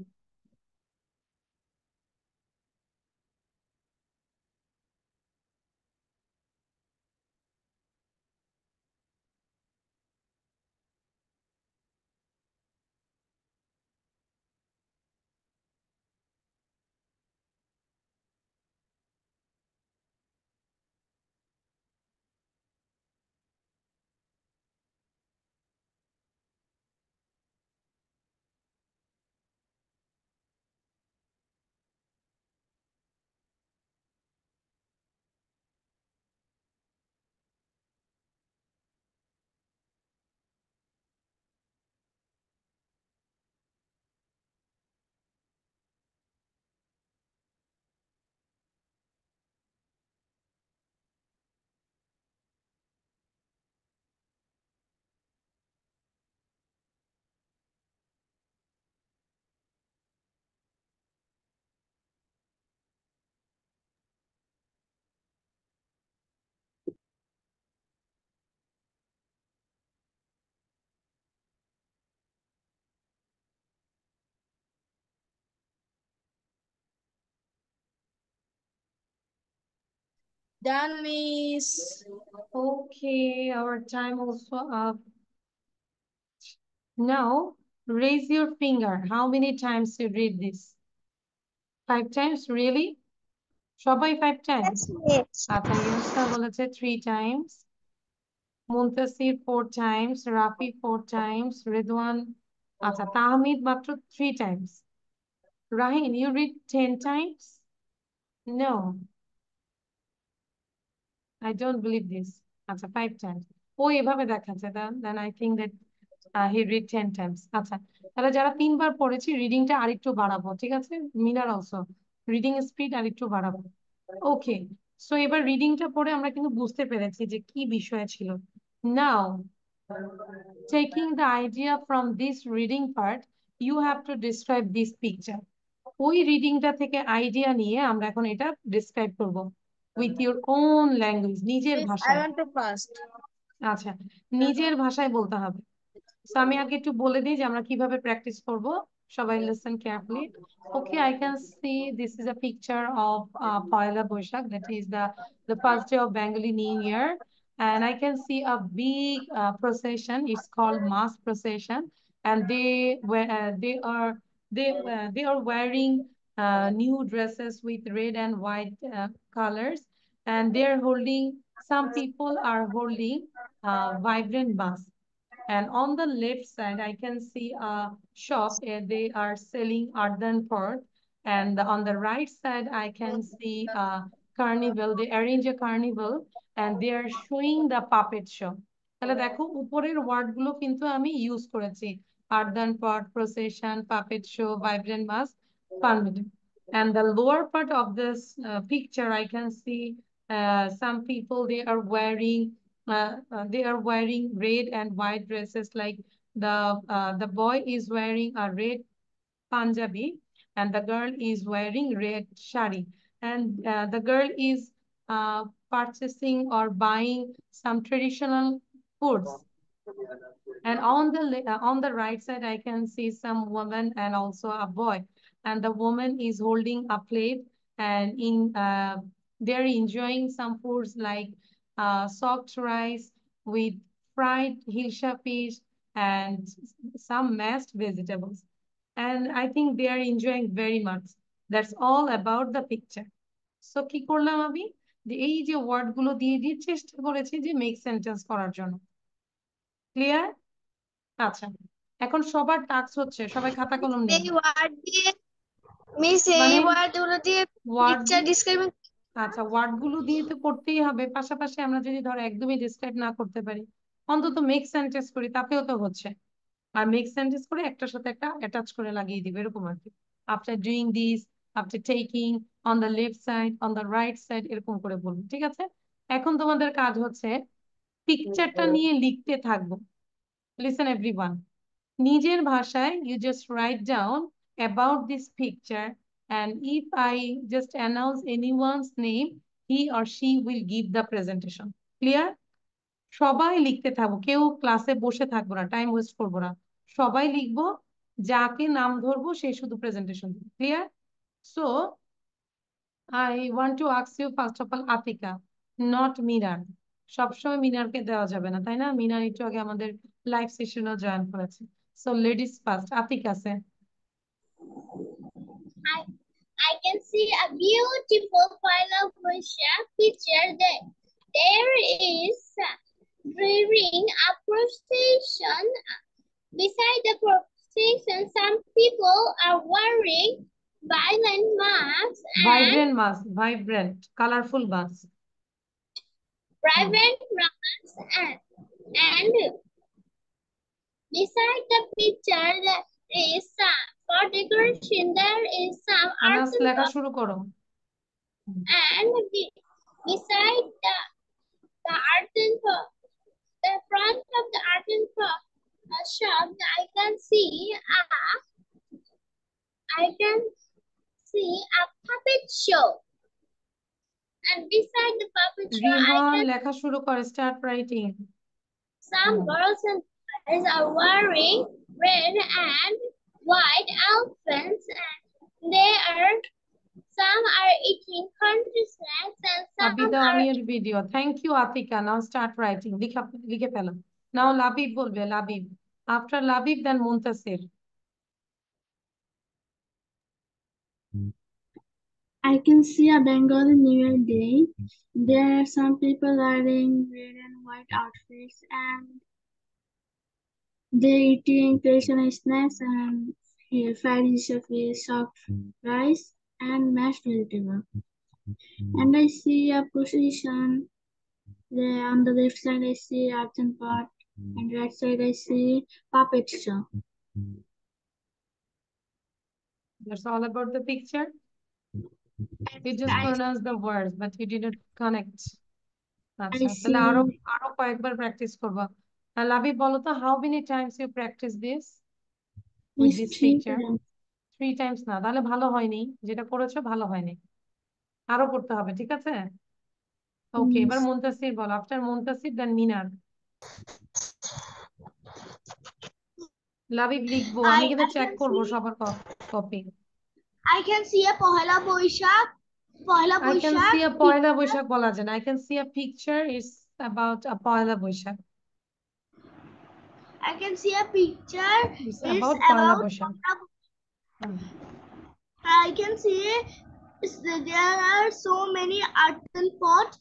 Done, miss. Okay, our time also up. Now, raise your finger. How many times you read this? 5 times? Really? সবাই 5 times? Yes, Miss. আচ্ছা, ইউনুসা বলেছে 3 times. Muntasir 4 times. Rafi 4 times. Redwan, আচ্ছা, তাহমিদ মাত্র 3 times. Rahin, you read 10 times? No, I don't believe this. আচ্ছা, 5 times. ও এভাবে দেখাচ্ছে, then I think that he read 10 times. আচ্ছা, তাহলে যারা 3 বার পড়েছি রিডিংটা আরেকটু বাড়াবো, ঠিক আছে? মিনার অলসো রিডিং স্পিড আরেকটু বাড়াবো। ওকে, সো এবার রিডিংটা পড়ে আমরা কিন্তু বুঝতে পেরেছি যে কি বিষয় ছিল। নাও, taking the idea from this reading part, you have to describe this picture. ওই রিডিংটা থেকে আইডিয়া নিয়ে আমরা এখন এটা ডিসক্রাইব করব উইথ ইউর ওন ল্যাঙ্গুয়েজ, নিজের Miss, I ভাষায়। want to fast. আচ্ছা, নিজের ভাষায় বলতে হবে। So আমি আগে একটু বলে দিই যে আমরা কিভাবে প্র্যাকটিস করব। সবাই listen carefully. Okay, I can see this is a picture of Poila Boishakh, that is the first day of Bengali New Year, and I can see a big procession. It's called mass procession, and they are wearing new dresses with red and white colors, and they are holding. Some people are holding vibrant masks. And on the left side, I can see a shop where they are selling earthen pot. And on the right side, I can see a carnival. They arrange a carnival and they are showing the puppet show. তাহলে দেখো উপরের word গুলো কিন্তু আমি use করেছি, earthen pot, procession, puppet show, vibrant mask, carnival. And the lower part of this picture, I can see some people, they are wearing red and white dresses, like the boy is wearing a red Punjabi and the girl is wearing red shari, and the girl is purchasing or buying some traditional foods. And on the right side, I can see some woman and also a boy. and the woman is holding a plate, and they're enjoying some foods like soft rice with fried hilsa fish and some mashed vegetables. And I think they are enjoying very much. That's all about the picture. So কি করলাম আমি, যে এই যে word গুলো দিয়ে দিয়ে চেষ্টা করেছি যে মেক সেন্টেন্স করার জন্য। ক্লিয়ার? আচ্ছা, এখন সবার টাস্ক হচ্ছে সবাই খাতা কলম নিন। এই ওয়ার্ড দিয়ে মিস এই মানে ওয়ার্ড গুলো দিয়ে ওয়ার্ড পিকচার ডিসক্রাইবিং। আচ্ছা, ওয়ার্ড গুলো দিয়ে তো করতেই হবে, পাশাপাশি আমরা যদি ধরো একদমই ডিসক্রাইব না করতে পারি, অন্তত মেক সেন্টেন্স করি, তাতেও তো হচ্ছে। আর মেক সেন্টেন্স করে একটার সাথে একটা অ্যাটাচ করে লাগিয়ে দিবে, এরকম আর কি। After doing this, after taking, on the left side, on the right side, এরকম করে বলবো। ঠিক আছে, এখন তোমাদের কাজ হচ্ছে পিকচারটা নিয়ে লিখতে থাকবো। লিসেন এভরিওয়ান, নিজের ভাষায় you just write down about this picture, and if I just announce anyone's name, he or she will give the presentation. Clear? সবাই লিখতে থাকবো, কেউ ক্লাসে বসে থাকবো না, টাইম ওয়েস্ট করবো না, সবাই লিখবো, যাকে নাম ধরবো সে শুধু প্রেজেন্টেশন দিবে। Clear? So I want to ask you first of all Atika, not Minar. সবসময় মিনারকে দেওয়া যাবে না, তাই না? মিনার একটু আগে আমাদের লাইভ সেশনও জয়েন করেছে। সো লেডিস ফার্স্ট, আতিকা আছে। I can see a beautiful pile of picture there. There is during a procession. Beside the procession, some people are wearing violent masks vibrant mask, vibrant colourful mask. private masks and beside the picture there is some for decoration there is some Anas arts লেখা শুরু করো। and beside the art and the front of the art and shop I can see a puppet show, and beside the puppet show I Rihan can লেখা শুরু করে, start writing. some girls and boys are wearing red and white outfits, and some are eating country snacks and some Abida are অনিয়র video. Thank you Atika. Now start writing, লিখে ফেলো। Now Labib বলবে, Labib. After Labib then Muntasir. I can see a Bengali New Year Day. There are some people wearing red and white outfits, and they eating traditional snacks and fried fish, soft rice, and mashed vegetable. And I see a procession. There on the left side I see arts pot, and right side I see puppet show. That's all about the picture. You just I pronounce the words, but you didn't connect. আচ্ছা, see তাহলে আরো আরো কয়েকবার practice করবা। লাবিব বলো তো, how many times you practice this with these this three picture? 3 times না, তাহলে ভালো হয়নি, যেটা করেছো ভালো হয়নি, আরো করতে হবে। ঠিক আছে, ওকে। এবার Yes. মুনতাসির বলো, আফটার মুনতাসির দেন মিনার। লাবিব লিখবো, আমি কিন্তু চেক করবো সবার কপি। I can see a Pohela Boishakh I can see a Poila Boishakh বলা যায় না, I can see a picture is about a Poila Boishakh. I can see a picture It's is about Poila about Boishakh. I can see there are so many art and pots.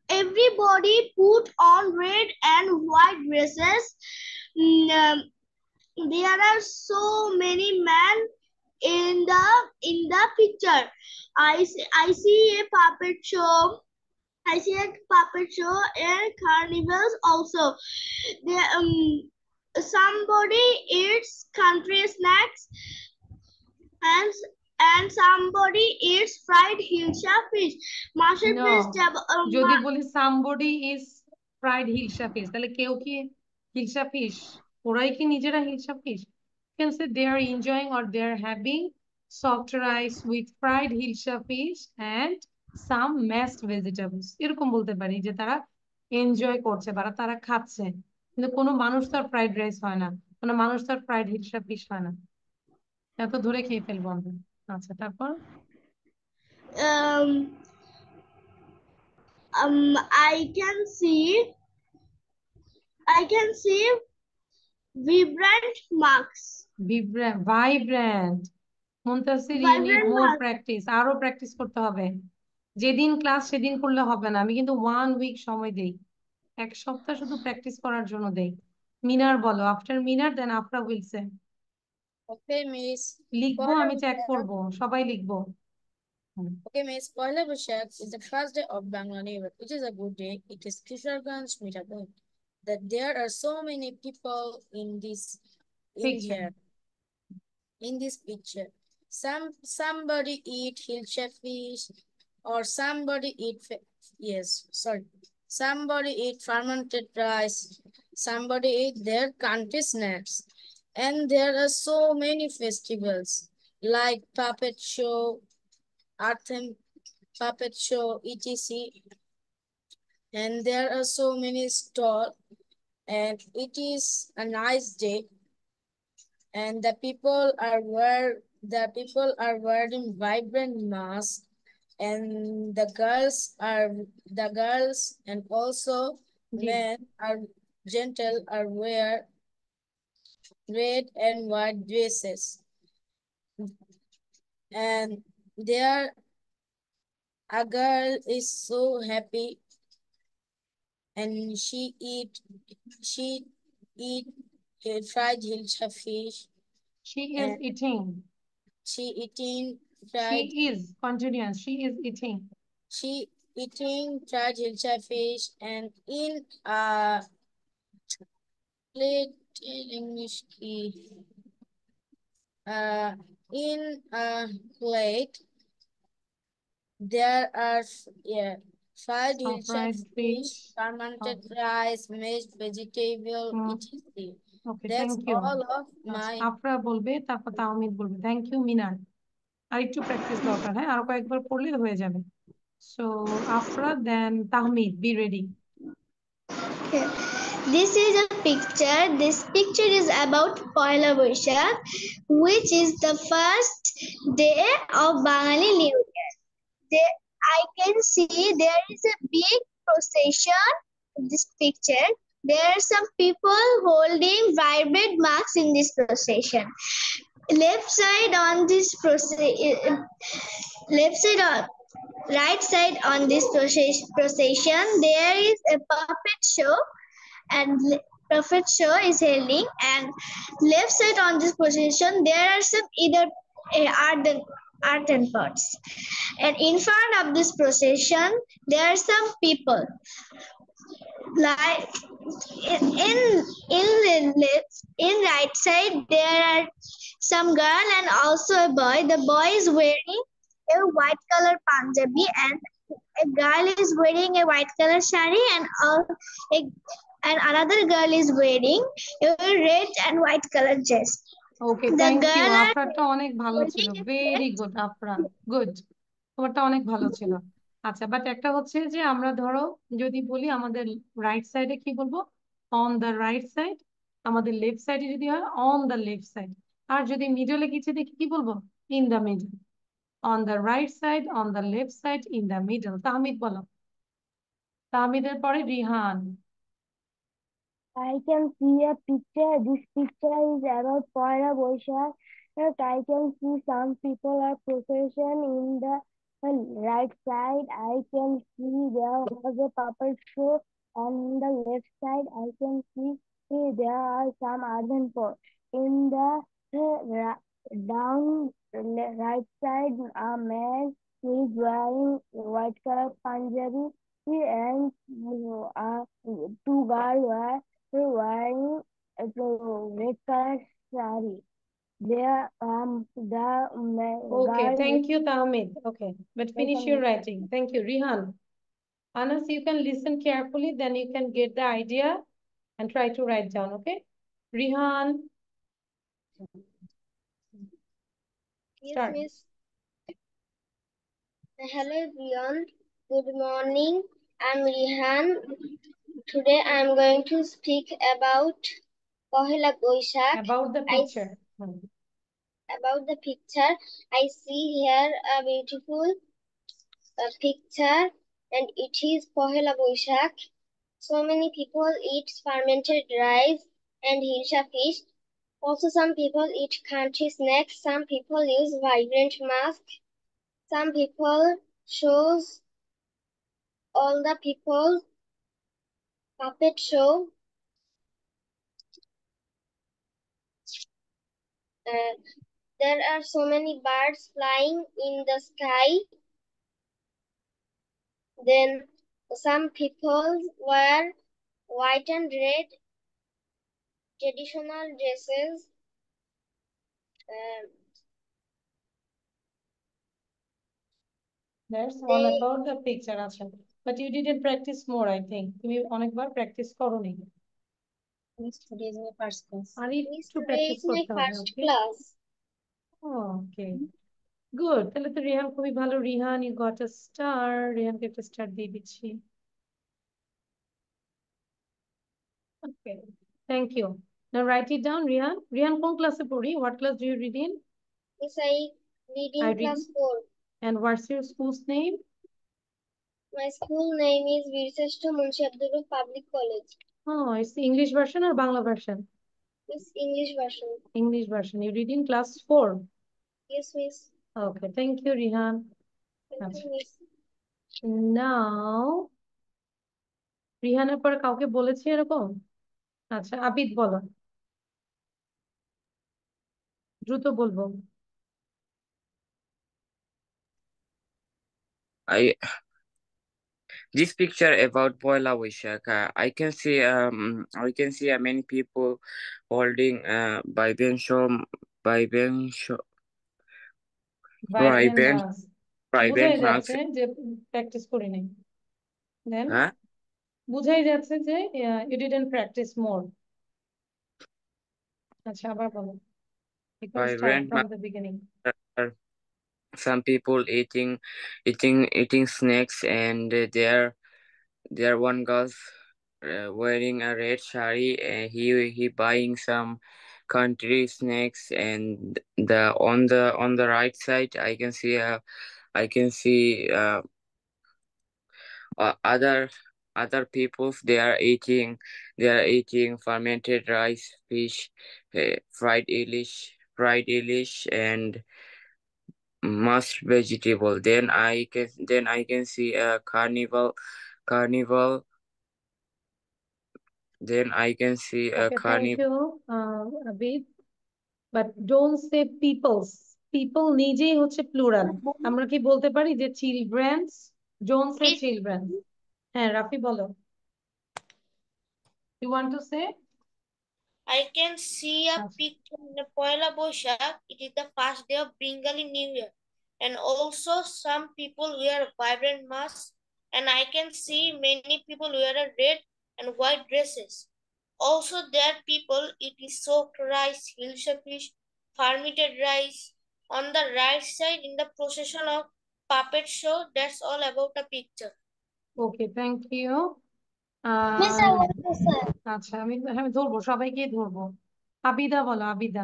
Everybody put on red and white dresses. There are so many men in the picture. I see a puppet show. I see a puppet show and carnivals also. There somebody eats country snacks and somebody eats fried hilsa fish. Mashed No, vegetable. যদি বলি somebody is fried hilsa fish, তাহলে কেউ কি hilsa fish, ওরাই কি নিজেরা hilsa fish? You can say they are enjoying or they are having soft rice with fried hilsa fish and some mashed vegetables, এরকম বলতে পারি যে তারা এনজয় করছে বা তারা খাচ্ছে। কিন্তু কোনো মানুষ তো আর ফ্রাইড রাইস হয় না, কোনো মানুষ তো আর ফ্রাইড হিলসা ফিশ হয় না। এত ধরে খেয়ে ফেলবো আমরা। আচ্ছা, তারপর Um, I can see vibrant marks. Vibrant. Muntasir, you need Vibrant more marks. Practice, আরো প্র্যাকটিস করতে হবে। যেদিন ক্লাস সেদিন করলে হবে না, আমি কিন্তু 1 উইক সময় দেই, 1 সপ্তাহ শুধু প্র্যাকটিস করার জন্য দেই। মিনার বলো, after Minar then Afra will say. Okay, Miss. লিখবো, পয়লা আমি চেক বৈশাখ করব, সবাই লিখবো। হুম। Okay, Miss. Pahela Boishakh is the first day of Bangla New Year. It is a good day. It is Kisharganj Mirabai. That there are so many people in Picture. here, in this picture. Somebody eat hilcha fish, or somebody eat yes, sorry. Somebody eat fermented rice. Somebody eat their country snacks. And there are so many festivals like puppet show, Arthem puppet show, etc. And there are so many stalls, and it is a nice day. And the people are wearing vibrant masks, and the girls and also G. men are gentle are wear red and white dresses. And there a girl is so happy, and she eat fried hilcha fish, She is and eating. she eating fried She is continuous. She is eating. she eating fried hilcha fish, and in a plate in English in a plate there are fried Some hilcha fried fish, fish. fermented Oh, rice, mashed vegetable, mm, etc. okay, That's thank you. all of আচ্ছা, my Afra বলবে, তারপর তাহমিদ বলবে। Thank you মিনার। আর একটু practice দরকার, হ্যাঁ, আরো কয়েকবার পড়লে হয়ে যাবে। So Afra then Tahmid, be ready. Okay. This is a picture. This picture is about Poila Boishakh, which is the first day of Bengali New Year. I can see there is a big procession in this picture. There are some people holding vibrant marks in this procession. Left side on this left side on right side on this procession, there is a puppet show, and puppet show is holding, and left side on this procession there are some either art and parts, and in front of this procession there are some people, like in right side there are some girl and also a boy. The boy is wearing a white color punjabi, and a girl is wearing a white color sari, and another girl is wearing a red and white color dress. Okay, The thank you. girl are আফরাটা অনেক ভালো ছিল, holding a very plate. Good Afra, good. তোমারটা অনেক ভালো ছিল। আচ্ছা, but একটা হচ্ছে যে আমরা ধরো যদি বলি আমাদের রাইট সাইডে কি বলবো, অন দ্য রাইট সাইড। আমাদের লেফট সাইডে যদি হয় অন দ্য লেফট সাইড। আর যদি মিডলে কিছু দেখি কি বলবো, in the middle. On the right side, on the left side, in the middle. Tahmid বলো। তাহমিদের পরে Rihan. I can see a picture. This picture is about Poila Boishakh. I can see some people are procession in the right side. I can see there was a puppet show. On the left side, I can see there are some urban poor. In the down right side, a man is wearing white color Punjabi, and two girls wearing a red color saree. There, the Okay, girl thank is you, Tahmid. Okay, but finish your welcome. writing. Thank you, Rihan. Anas, you can listen carefully, then you can get the idea and try to write down, okay? Rihan, Yes, start. miss. Hello everyone. Good morning. I'm Rihan. Today I'm going to speak about Pohila Boishakh. About the I picture. about the picture. I see here a beautiful picture, and it is Pohela Boishakh. So many people eat fermented rice and hilsa fish. Also, some people eat country snacks. Some people use vibrant masks. Some people shows all the people puppet show. Uh, there are so many birds flying in the sky. Then some people wear white and red traditional dresses. Uh, That's all they about the picture, আচ্ছা, but you didn't practice more, I think. তুমি অনেকবার practice করোনি, Miss, today is my first class. আর Miss, একটু today practice is my করতে হবে, first okay? class. Okay, good. তাহলে তো রিহান খুবই ভালো। Rihan, you got a star. রিহানকে একটা স্টার দিয়ে দিচ্ছি। Okay, thank you. Now write it down, Rihan. Rihan কোন ক্লাসে পড়ি? What class do you read in? Miss, I read in I read. class 4. And what's your school's name? My school name is Veersreshta Munshi Abdullah Public College. Oh, it's the English version or Bangla version? It's English version. English version. You read in class 4. Yes, Miss. Okay, thank you, Rihan. Thank you, Miss. Now, রিহানের পরে কাউকে বলেছি এরকম? আচ্ছা, আবিদ বলো, দ্রুত বলবো। This picture about Poila Boishakh, I can see many people holding vibrant vibrant মাস, বুঝাই vibrant marks. যাচ্ছে যে প্র্যাকটিস করি নাই। দেন Huh? বুঝাই যাচ্ছে যে ইউ ডিডন্ট প্র্যাকটিস মোর। আচ্ছা, আবার বলো। You can start Vibrant from the beginning. marks. Some people eating snacks, and there one girl's wearing a red sari, and he buying some country snacks. And the on the right side I can see other peoples, they are eating fermented rice, fish, fried elish, and mashed vegetable. Then I can see a carnival. Then I can see a Okay, thank carnival. you, Abid. But don't say peoples. People নিজেই হচ্ছে plural. আমরা কি বলতে পারি যে children's? Don't say Miss, children. হ্যাঁ, রাফি বলো। You want to say? I can see a আচ্ছা, picture in the Poila Boishakh. It is the first day of Bengali New Year. And also some people wear vibrant masks. And I can see many people wear a red and white dresses. Also there people eat soaked rice, hilsa fish, fermented rice. On the right side in the procession of puppet show. That's all about the picture. Okay, thank you. Miss, I want to say. আচ্ছা, আমি ধরবো, সবাইকেই ধরবো। আবিদা বলো, আবিদা।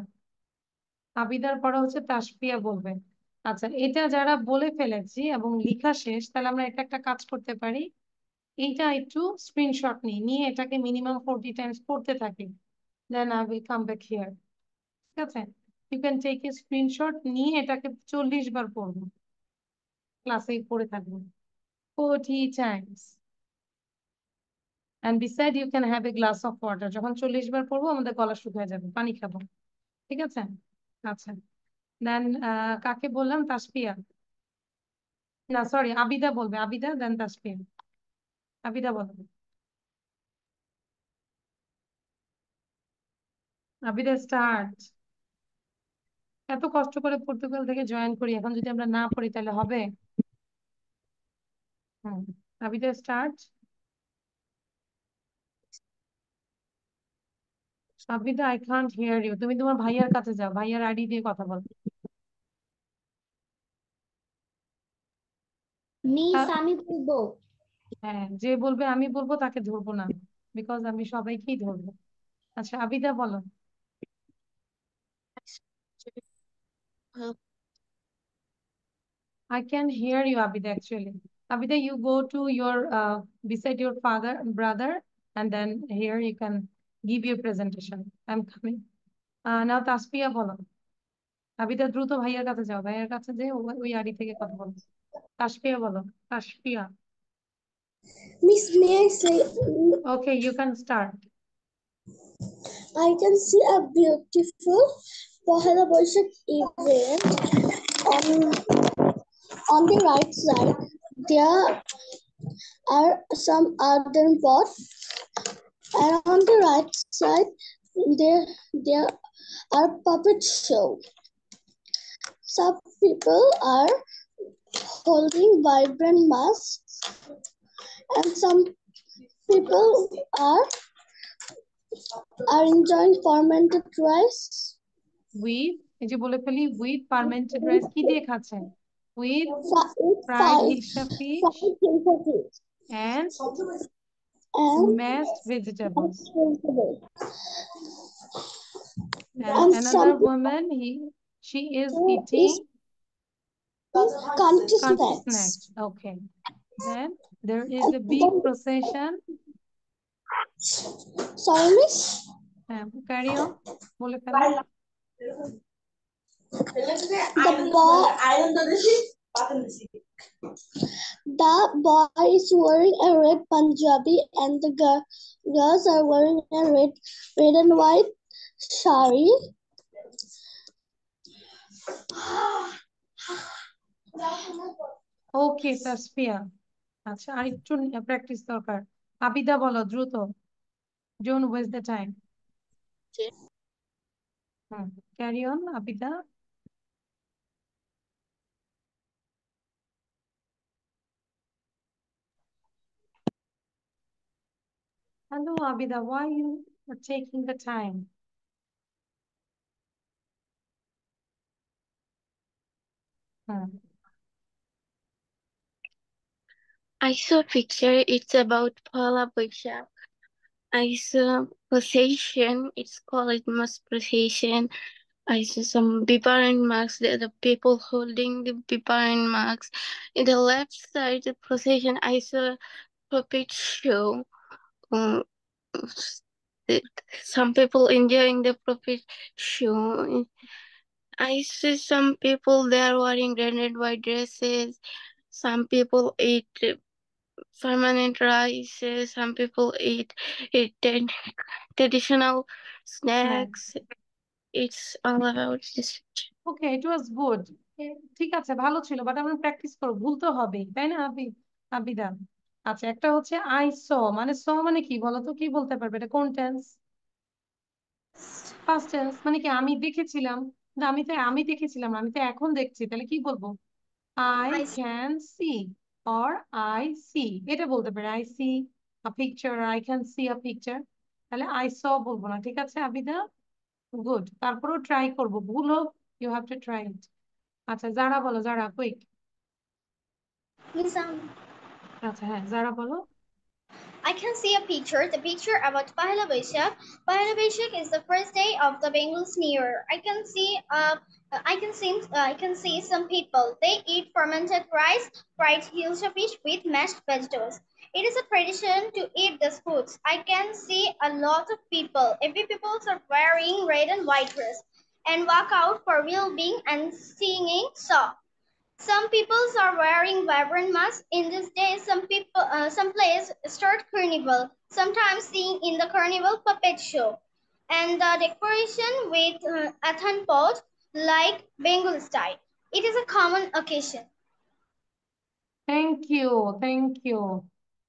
আবিদার পরে হচ্ছে তাসফিয়া বলবে। আচ্ছা, এটা যারা বলে ফেলেছি এবং লেখা শেষ, তাহলে আমরা একটা একটা কাজ করতে পারি। এইটা একটু স্ক্রিনশট নিয়ে এটাকে মিনিমাম 40 টাইমস পড়তে থাকি। Then I will come back here. ঠিক আছে, you can take a screenshot নিয়ে এটাকে 40 বার পড়বো, ক্লাসেই পড়ে থাকবো 40 times. and beside you can have a glass of water. যখন 40 বার পড়বো আমাদের গলা শুকিয়ে যাবে, পানি খাবো। ঠিক আছে, আচ্ছা। দেন কাকে বললাম? তাসফিয়া, না সরি, আবিদা বলবে। আবিদা, দেন তাসফিয়া। আবিদা বলবে। আবিদা স্টার্ট। এত কষ্ট করে পর্তুগাল থেকে জয়েন করি, এখন যদি আমরা না পড়ি তাহলে হবে? Hmm, Abida start. Abida, I can't hear you. তুমি তোমার ভাইয়ার কাছে যাও, ভাইয়ার আইডি দিয়ে কথা বলো। মিস, আ- আমি বলবো। হ্যাঁ, যে বলবে আমি বলবো তাকে ধরবো না, বিকজ আমি সবাইকেই ধরবো। আচ্ছা, আবিদা বলো। I can hear you, Abida, actually. Abida, you go to your beside your brother, and then here you can give your presentation. I'm coming. Now Tasfiya বলো। আবিদা দ্রুত ভাইয়ার কাছে যাও, ভাইয়ার কাছে যে ওই আড়ি থেকে কথা বলো। তাসফিয়া বলো, Tasfia. Miss, may I say? Okay, you can start. I can see a beautiful Pohela Boishak event. On the right side, there are some earthen pots, and on the right side, there are puppet show. Some people are holding vibrant masks, and some people are enjoying fermented rice. With, এই যে বলে ফেলি, with fermented rice কি দিয়ে খাচ্ছেন? With fried Fried hilsa fish hilsa fish and and mashed vegetables. vegetables. And And another some woman, she is is eating country country snacks. snacks. Okay. Then there is a big procession. Sorry, Miss. Carry on. বলে ফেলো। The boy is wearing a red Punjabi and the girls are wearing a red and white sari. ওকে তাসফিয়া, আচ্ছা আর একটু practice দরকার। আবিদা বলো দ্রুত, don't waste the time. Carry on Abida. Hello Abida, why you are taking the time? I saw a picture, it's about Paula Boishak. I saw procession, it's called mass procession. I saw some Biparan marks, the people holding the Biparan marks. In the left side of the procession, I saw a puppet show. Some people enjoying the puppet show. I see some people there wearing red and white dresses. Some people eat permanent rice. Some people eat traditional snacks. It's all about this. Okay, it was good. ঠিক আছে, ভালো ছিল, but আমরা practice করব, ভুল তো হবেই, তাই না আবিদা? আচ্ছা, একটা হচ্ছে আই স, মানে স মানে কি বলো তো, কি বলতে পারবে? এটা কোন টেন্স? Past tense. মানে কি আমি দেখেছিলাম, না আমি দেখেছিলাম, আমি তো এখন দেখছি, তাহলে কি বলবো? I can see or I see, এটা বলতে পারে। I see a picture or I can see a picture, তাহলে I saw বলবো না, ঠিক আছে আবিদা? গুড, তারপরেও ট্রাই করবো, ভুল হোক, you have to try it. আচ্ছা যারা বলো, যারা কুইক। আচ্ছা হ্যাঁ, যারা বলো। I can see a picture. The picture about Pahela Boishak. Pahela Boishak is the first day of the Bengal's New Year. I can see some people. They eat fermented rice, fried hilsa fish with mashed vegetables. It is a tradition to eat these foods. I can see a lot of people. Every people are wearing red and white dress and walk out for well-being and singing song. Some people are wearing vibrant masks. In this day, some players start carnival, sometimes seen in the carnival puppet show, and the decoration with earthen pot like Bengal style. It is a common occasion. Thank you, thank you.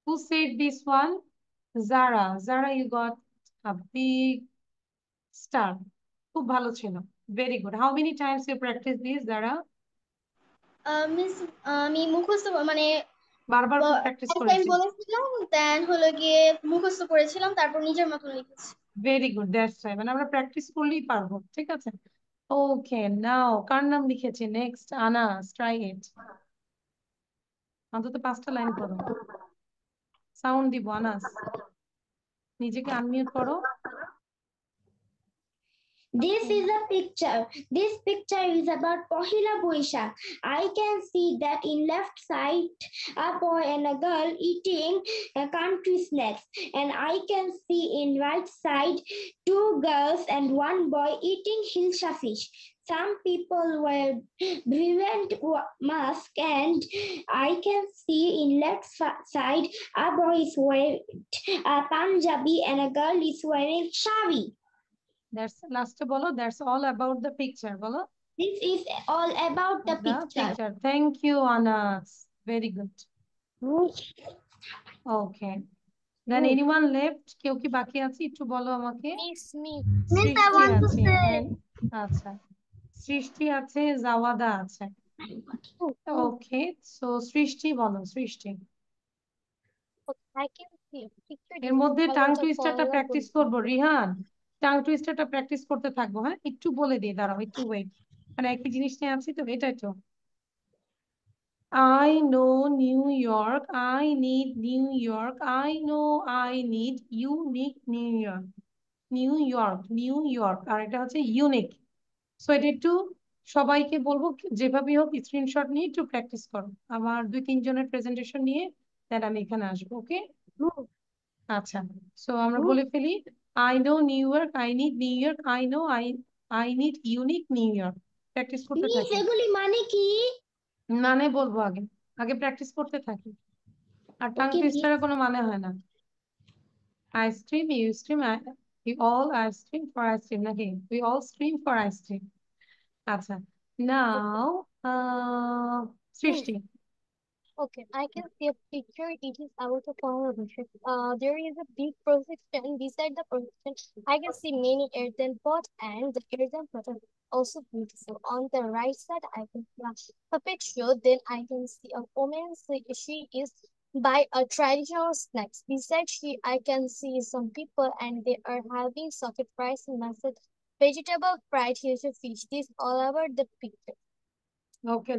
Who said this one? Zara. Zara, you got a big star. খুব ভালো ছিল, very good. How many times you practice this, Zara? Miss আমি মুখস্থ মানে বারবার practice আমি করেছি। বলেছিলাম, দেন হলো গিয়ে মুখস্থ করেছিলাম, তারপর নিজের মতন লিখেছি। ভেরি গুড, দ্যাটস রাইট, মানে আমরা প্র্যাকটিস করলেই পারবো, ঠিক আছে? ওকে, নাও কার নাম লিখেছি নেক্সট? Anas, try it. অন্তত 5টা লাইন করো। সাউন্ড দিব আনাস, নিজেকে আনমিউট করো। This is a picture. This picture is about Pohila Boishakh. I can see that in left side a boy and a girl eating country snacks, and I can see in right side two girls and one boy eating hilsa fish. Some people wear brilliant mask, and I can see in left side a boy is wearing a Punjabi and a girl is wearing shari. That's last bolo. That's all about the picture. Bolo. This is all about the picture. Thank you, Anas. Very good. Okay. Then anyone left? কেউ কি বাকি আছে? একটু বলো আমাকে। Miss me. Miss, I want to say. আচ্ছা। সৃষ্টি আছে, জাওয়াদা আছে। Okay. So সৃষ্টি বলো, সৃষ্টি। I can see a picture. এর মধ্যে টাং টুইস্টারটা প্র্যাকটিস করব রিহান। টাং টুইস্টারটা প্র্যাকটিস করতে থাকবো, হ্যাঁ? একটু বলে দিই, দাঁড়াও একটু ওয়েট। মানে একই জিনিস নিয়ে আছি তো, এটাই তো। I know New York. I need New York. I know I need unique New York. New York, New York। আর এটা হচ্ছে ইউনিক। সো এটা একটু সবাইকে বলবো যেভাবেই হোক স্ক্রিনশট নিয়ে একটু প্র্যাকটিস করো। আমার 2-3 জনের প্রেজেন্টেশন নিয়ে দেন আমি এখানে আসবো। ওকে, আচ্ছা। সো আমরা বলে ফেলি, I know New York. I need New York. I know I need unique New York। Practice করতে থাকি। এগুলি মানে কি? মানে বলবো আগে, আগে প্র্যাকটিস করতে থাকি। আর টাং টুইস্টারের কোনো মানে হয় না। Ice cream, you stream, we all ice cream for ice cream নাকি? We all scream for ice cream। আচ্ছা, now সৃষ্টি। Okay, I can see a picture. It is about a conversation. There is a big procession. Beside the procession, I can see many earthen pots, and the earthen pots are also beautiful. On the right side, I can see a picture. Then I can see a woman. She is by a traditional snacks. Beside she, I can see some people, and they are having socket fries, mustard, vegetable, fried fish. This all over the picture. ওকে,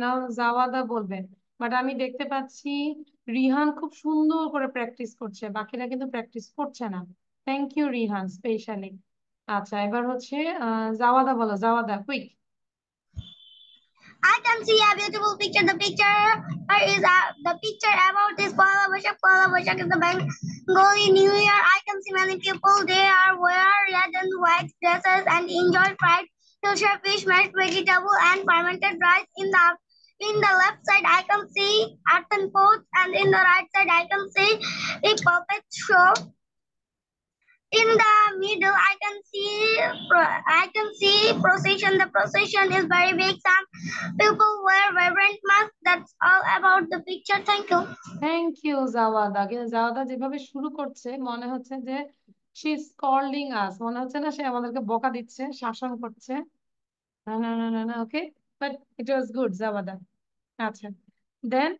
নাও জাওয়াদা বলবে। But আমি দেখতে পাচ্ছি রিহান খুব সুন্দর করে practice করছে, বাকিরা কিন্তু প্র্যাকটিস করছে না। Thank you Rihan specially. আচ্ছা, এবার হচ্ছে জাওয়াদা বলো, জাওয়াদা quick. I can see a beautiful picture. The picture is the picture about this Pohila Boishakh. Pohila Boishakh is the Bengali New Year. I can see many people. They are wear red and white dresses and enjoy fried hilsa fish, mashed vegetable, and fermented rice. In the left side, I can see earthen pots, and in the right side, I can see a puppet show. In the middle, I can see procession. The procession is very big. Some people wear vibrant masks. That's all about the picture. Thank you. Thank you Jawada. কিন্তু জাওয়াদা যেভাবে শুরু করছে মনে হচ্ছে যে she is calling আস, মনে হচ্ছে না সে আমাদেরকে বকা দিচ্ছে, শাসন করছে। না না না না না, ওকে, বাট ইট ওয়াজ গুড জাওয়াদা। আচ্ছা, দেন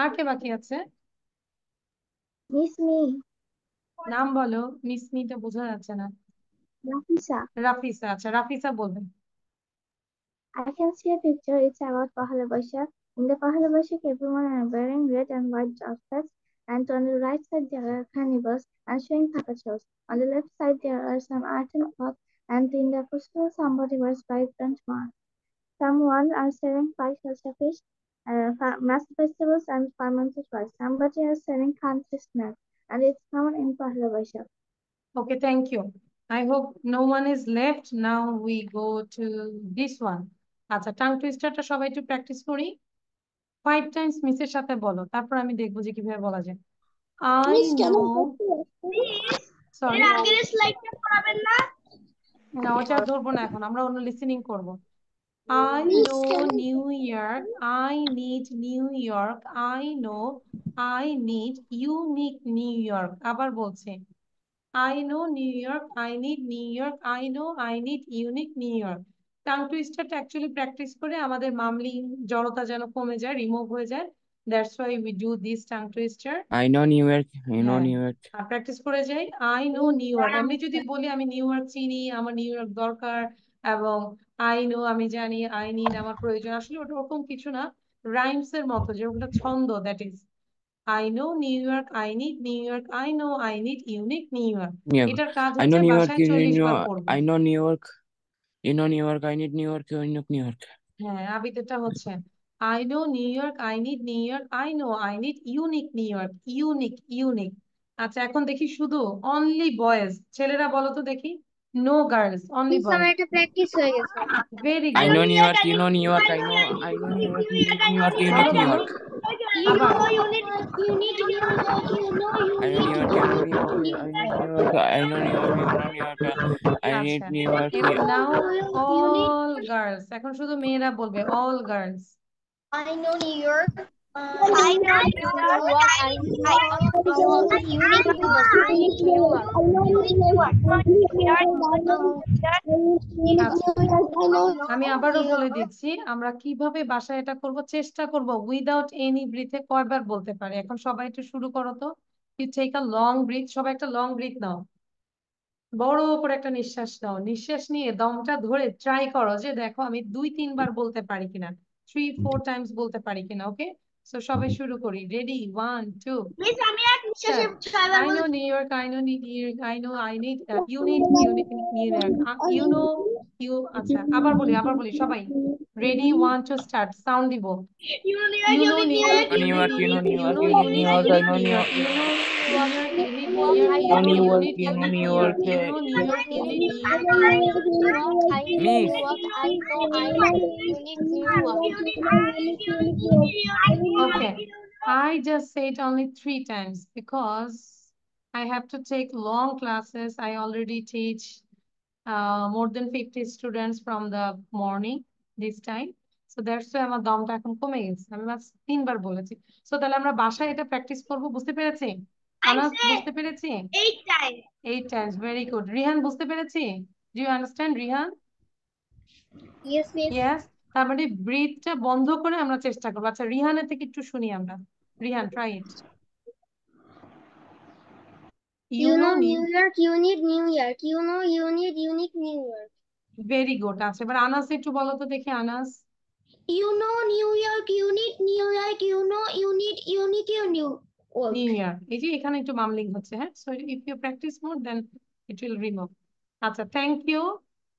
আর কে বাকি আছে? Miss me, নাম বলো। মিস মিটা বোঝা যাচ্ছে না। Nafisa. রাফিসা। আচ্ছা, রাফিসা বলবেন। I can see a picture. It's about Pohila Boishakh. In the Pohila Boishakh, everyone are wearing red and white outfits, and on the right side there are carnivals and showing puppet shows. On the left side there are some earthen pots, and in the procession somebody wears vibrant masks. Someone are selling fried hilsa fish, mashed vegetables, and fermented rice. Somebody is selling country snacks, and it's common in Pohila Boishakh. Okay, thank you. I hope no one is left. Now we go to this one. আচ্ছা, tongue টুইস্টারটা সবাই একটু practice করি। 5 Times মিসের সাথে বলো, তারপর আমি দেখবো যে কিভাবে বলা যায়। I know, sorry, না ওটা ধরবো না এখন, আমরা অন্য লিসেনিং করব। I know New York. I need New York. I know I need unique New York। আবার বলছে, I know New York. I need New York. I know I need unique New York। Tongue টুইস্টারটা actually practice করে আমাদের মামলিং জড়তা যেন কমে যায়, remove হয়ে যায়। That's why we do this tongue twister. I know New York. I know New York. আর প্র্যাকটিস করে যাই, I know New York। এমনি যদি বলি আমি নিউ ইয়র্ক চিনি, আমার নিউ ইয়র্ক দরকার, এবং I know আমি জানি, I need আমার প্রয়োজন, আসলে ওটা ওরকম কিছু না, রাইমস এর মতো, যেরকম ছন্দ, that is I know New York, I need New York, I know I need unique New York। Yeah. এটার কাজ I know হচ্ছে New York. বাসায় 40 বার পড়বো। I know New York. You know New York, I need New York, you know New York. হ্যাঁ, আবিদেরটা হচ্ছে I know New York, I need New York, I know I need unique New York, unique. আচ্ছা, এখন দেখি শুধু only boys, ছেলেরা বলো তো দেখি, no girls, only miss boys. আমার এটা প্র্যাকটিস হয়ে গেছে। Very I good. know New York, you know New York, I know New York, you need New York, you বলো need New বলো York. আবার I know New York, you know New York, I need New York, I know New York, you know New York, I need আচ্ছা, New York. now all girls, এখন শুধু মেয়েরা বলবে all girls. I know New York. I know New York. I know unique New York. Unique New York. আমি আবারও বলে দিচ্ছি আমরা কিভাবে বাসায় এটা করব, চেষ্টা করব উইদাউট এনি ব্রিথে কয়বার বলতে পারি। এখন সবাই একটু শুরু করো তো, you take a long breath, সবাই একটা লং ব্রিথ নাও, বড় করে একটা নিঃশ্বাস নাও, নিঃশ্বাস নিয়ে দমটা ধরে ট্রাই করো যে দেখো আমি 2-3 বার বলতে পারি কিনা, 3-4 টাইমস বলতে পারি কিনা। ওকে, সো সবাই শুরু করি, রেডি, 1 2 মিস আমি আর নিঃশ্বাসে I know New York, I know New York, I know I need you need New York, you know you আচ্ছা আবার বলি সবাই, রেডি 1 2 স্টার্ট, সাউন্ড দিব, you know New York, New you need York, you know New you York, know you you need New need York, I know New New York, York. you know New York, you need New York, I know New York, you you know need New New York, York. you know New York, you need New York, Miss, okay, I just said only 3 times because I have to take long classes. I already teach more than 50 students from the morning this time. So that's why আমার দমটা এখন কমে গেছে, আমি মাত্র 3 বার বলেছি। So তাহলে আমরা বাসায় এটা প্র্যাকটিস করব, বুঝতে পেরেছি? আনাস বুঝতে পেরেছি? 8 times. 8 times, very good. Rihan বুঝতে পেরেছি? Do you understand, Rihan? Yes, miss. Yes, তার মানে ব্রিথটা বন্ধ করে আমরা চেষ্টা করবো। আচ্ছা, রিহানের থেকে একটু শুনি আমরা, Rihan try it. You know New York, you need New York. You know you need unique New York. Very good. আচ্ছা, এবার আনাস একটু বলো তো দেখি, Anas. You know New York, you need New York. You know you need unique New York. New year, এই যে এখানে একটু মামলিং হচ্ছে, হ্যাঁ, so if you practice more then it will remove. আচ্ছা, থ্যাংক ইউ।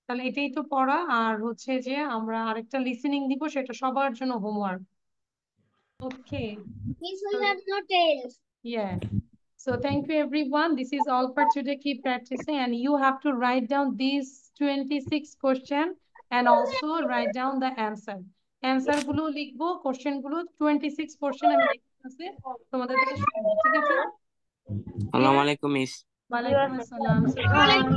তাহলে এটাই তো পড়া, আর হচ্ছে যে আমরা আরেকটা লিসেনিং দিব, সেটা সবার জন্য homework. Okay, Miss, we have no tails. yeah, so thank you everyone, this is all for today. Keep practicing and you have to write down these 26 question and also write down the answer গুলো লিখবো, question গুলো 26 question আমি লিখতেছি, তোমাদের থেকে শুনবো, ঠিক আছে? Assalamu alaikum, Miss. ওয়ালাইকুম আসসালাম, so bye.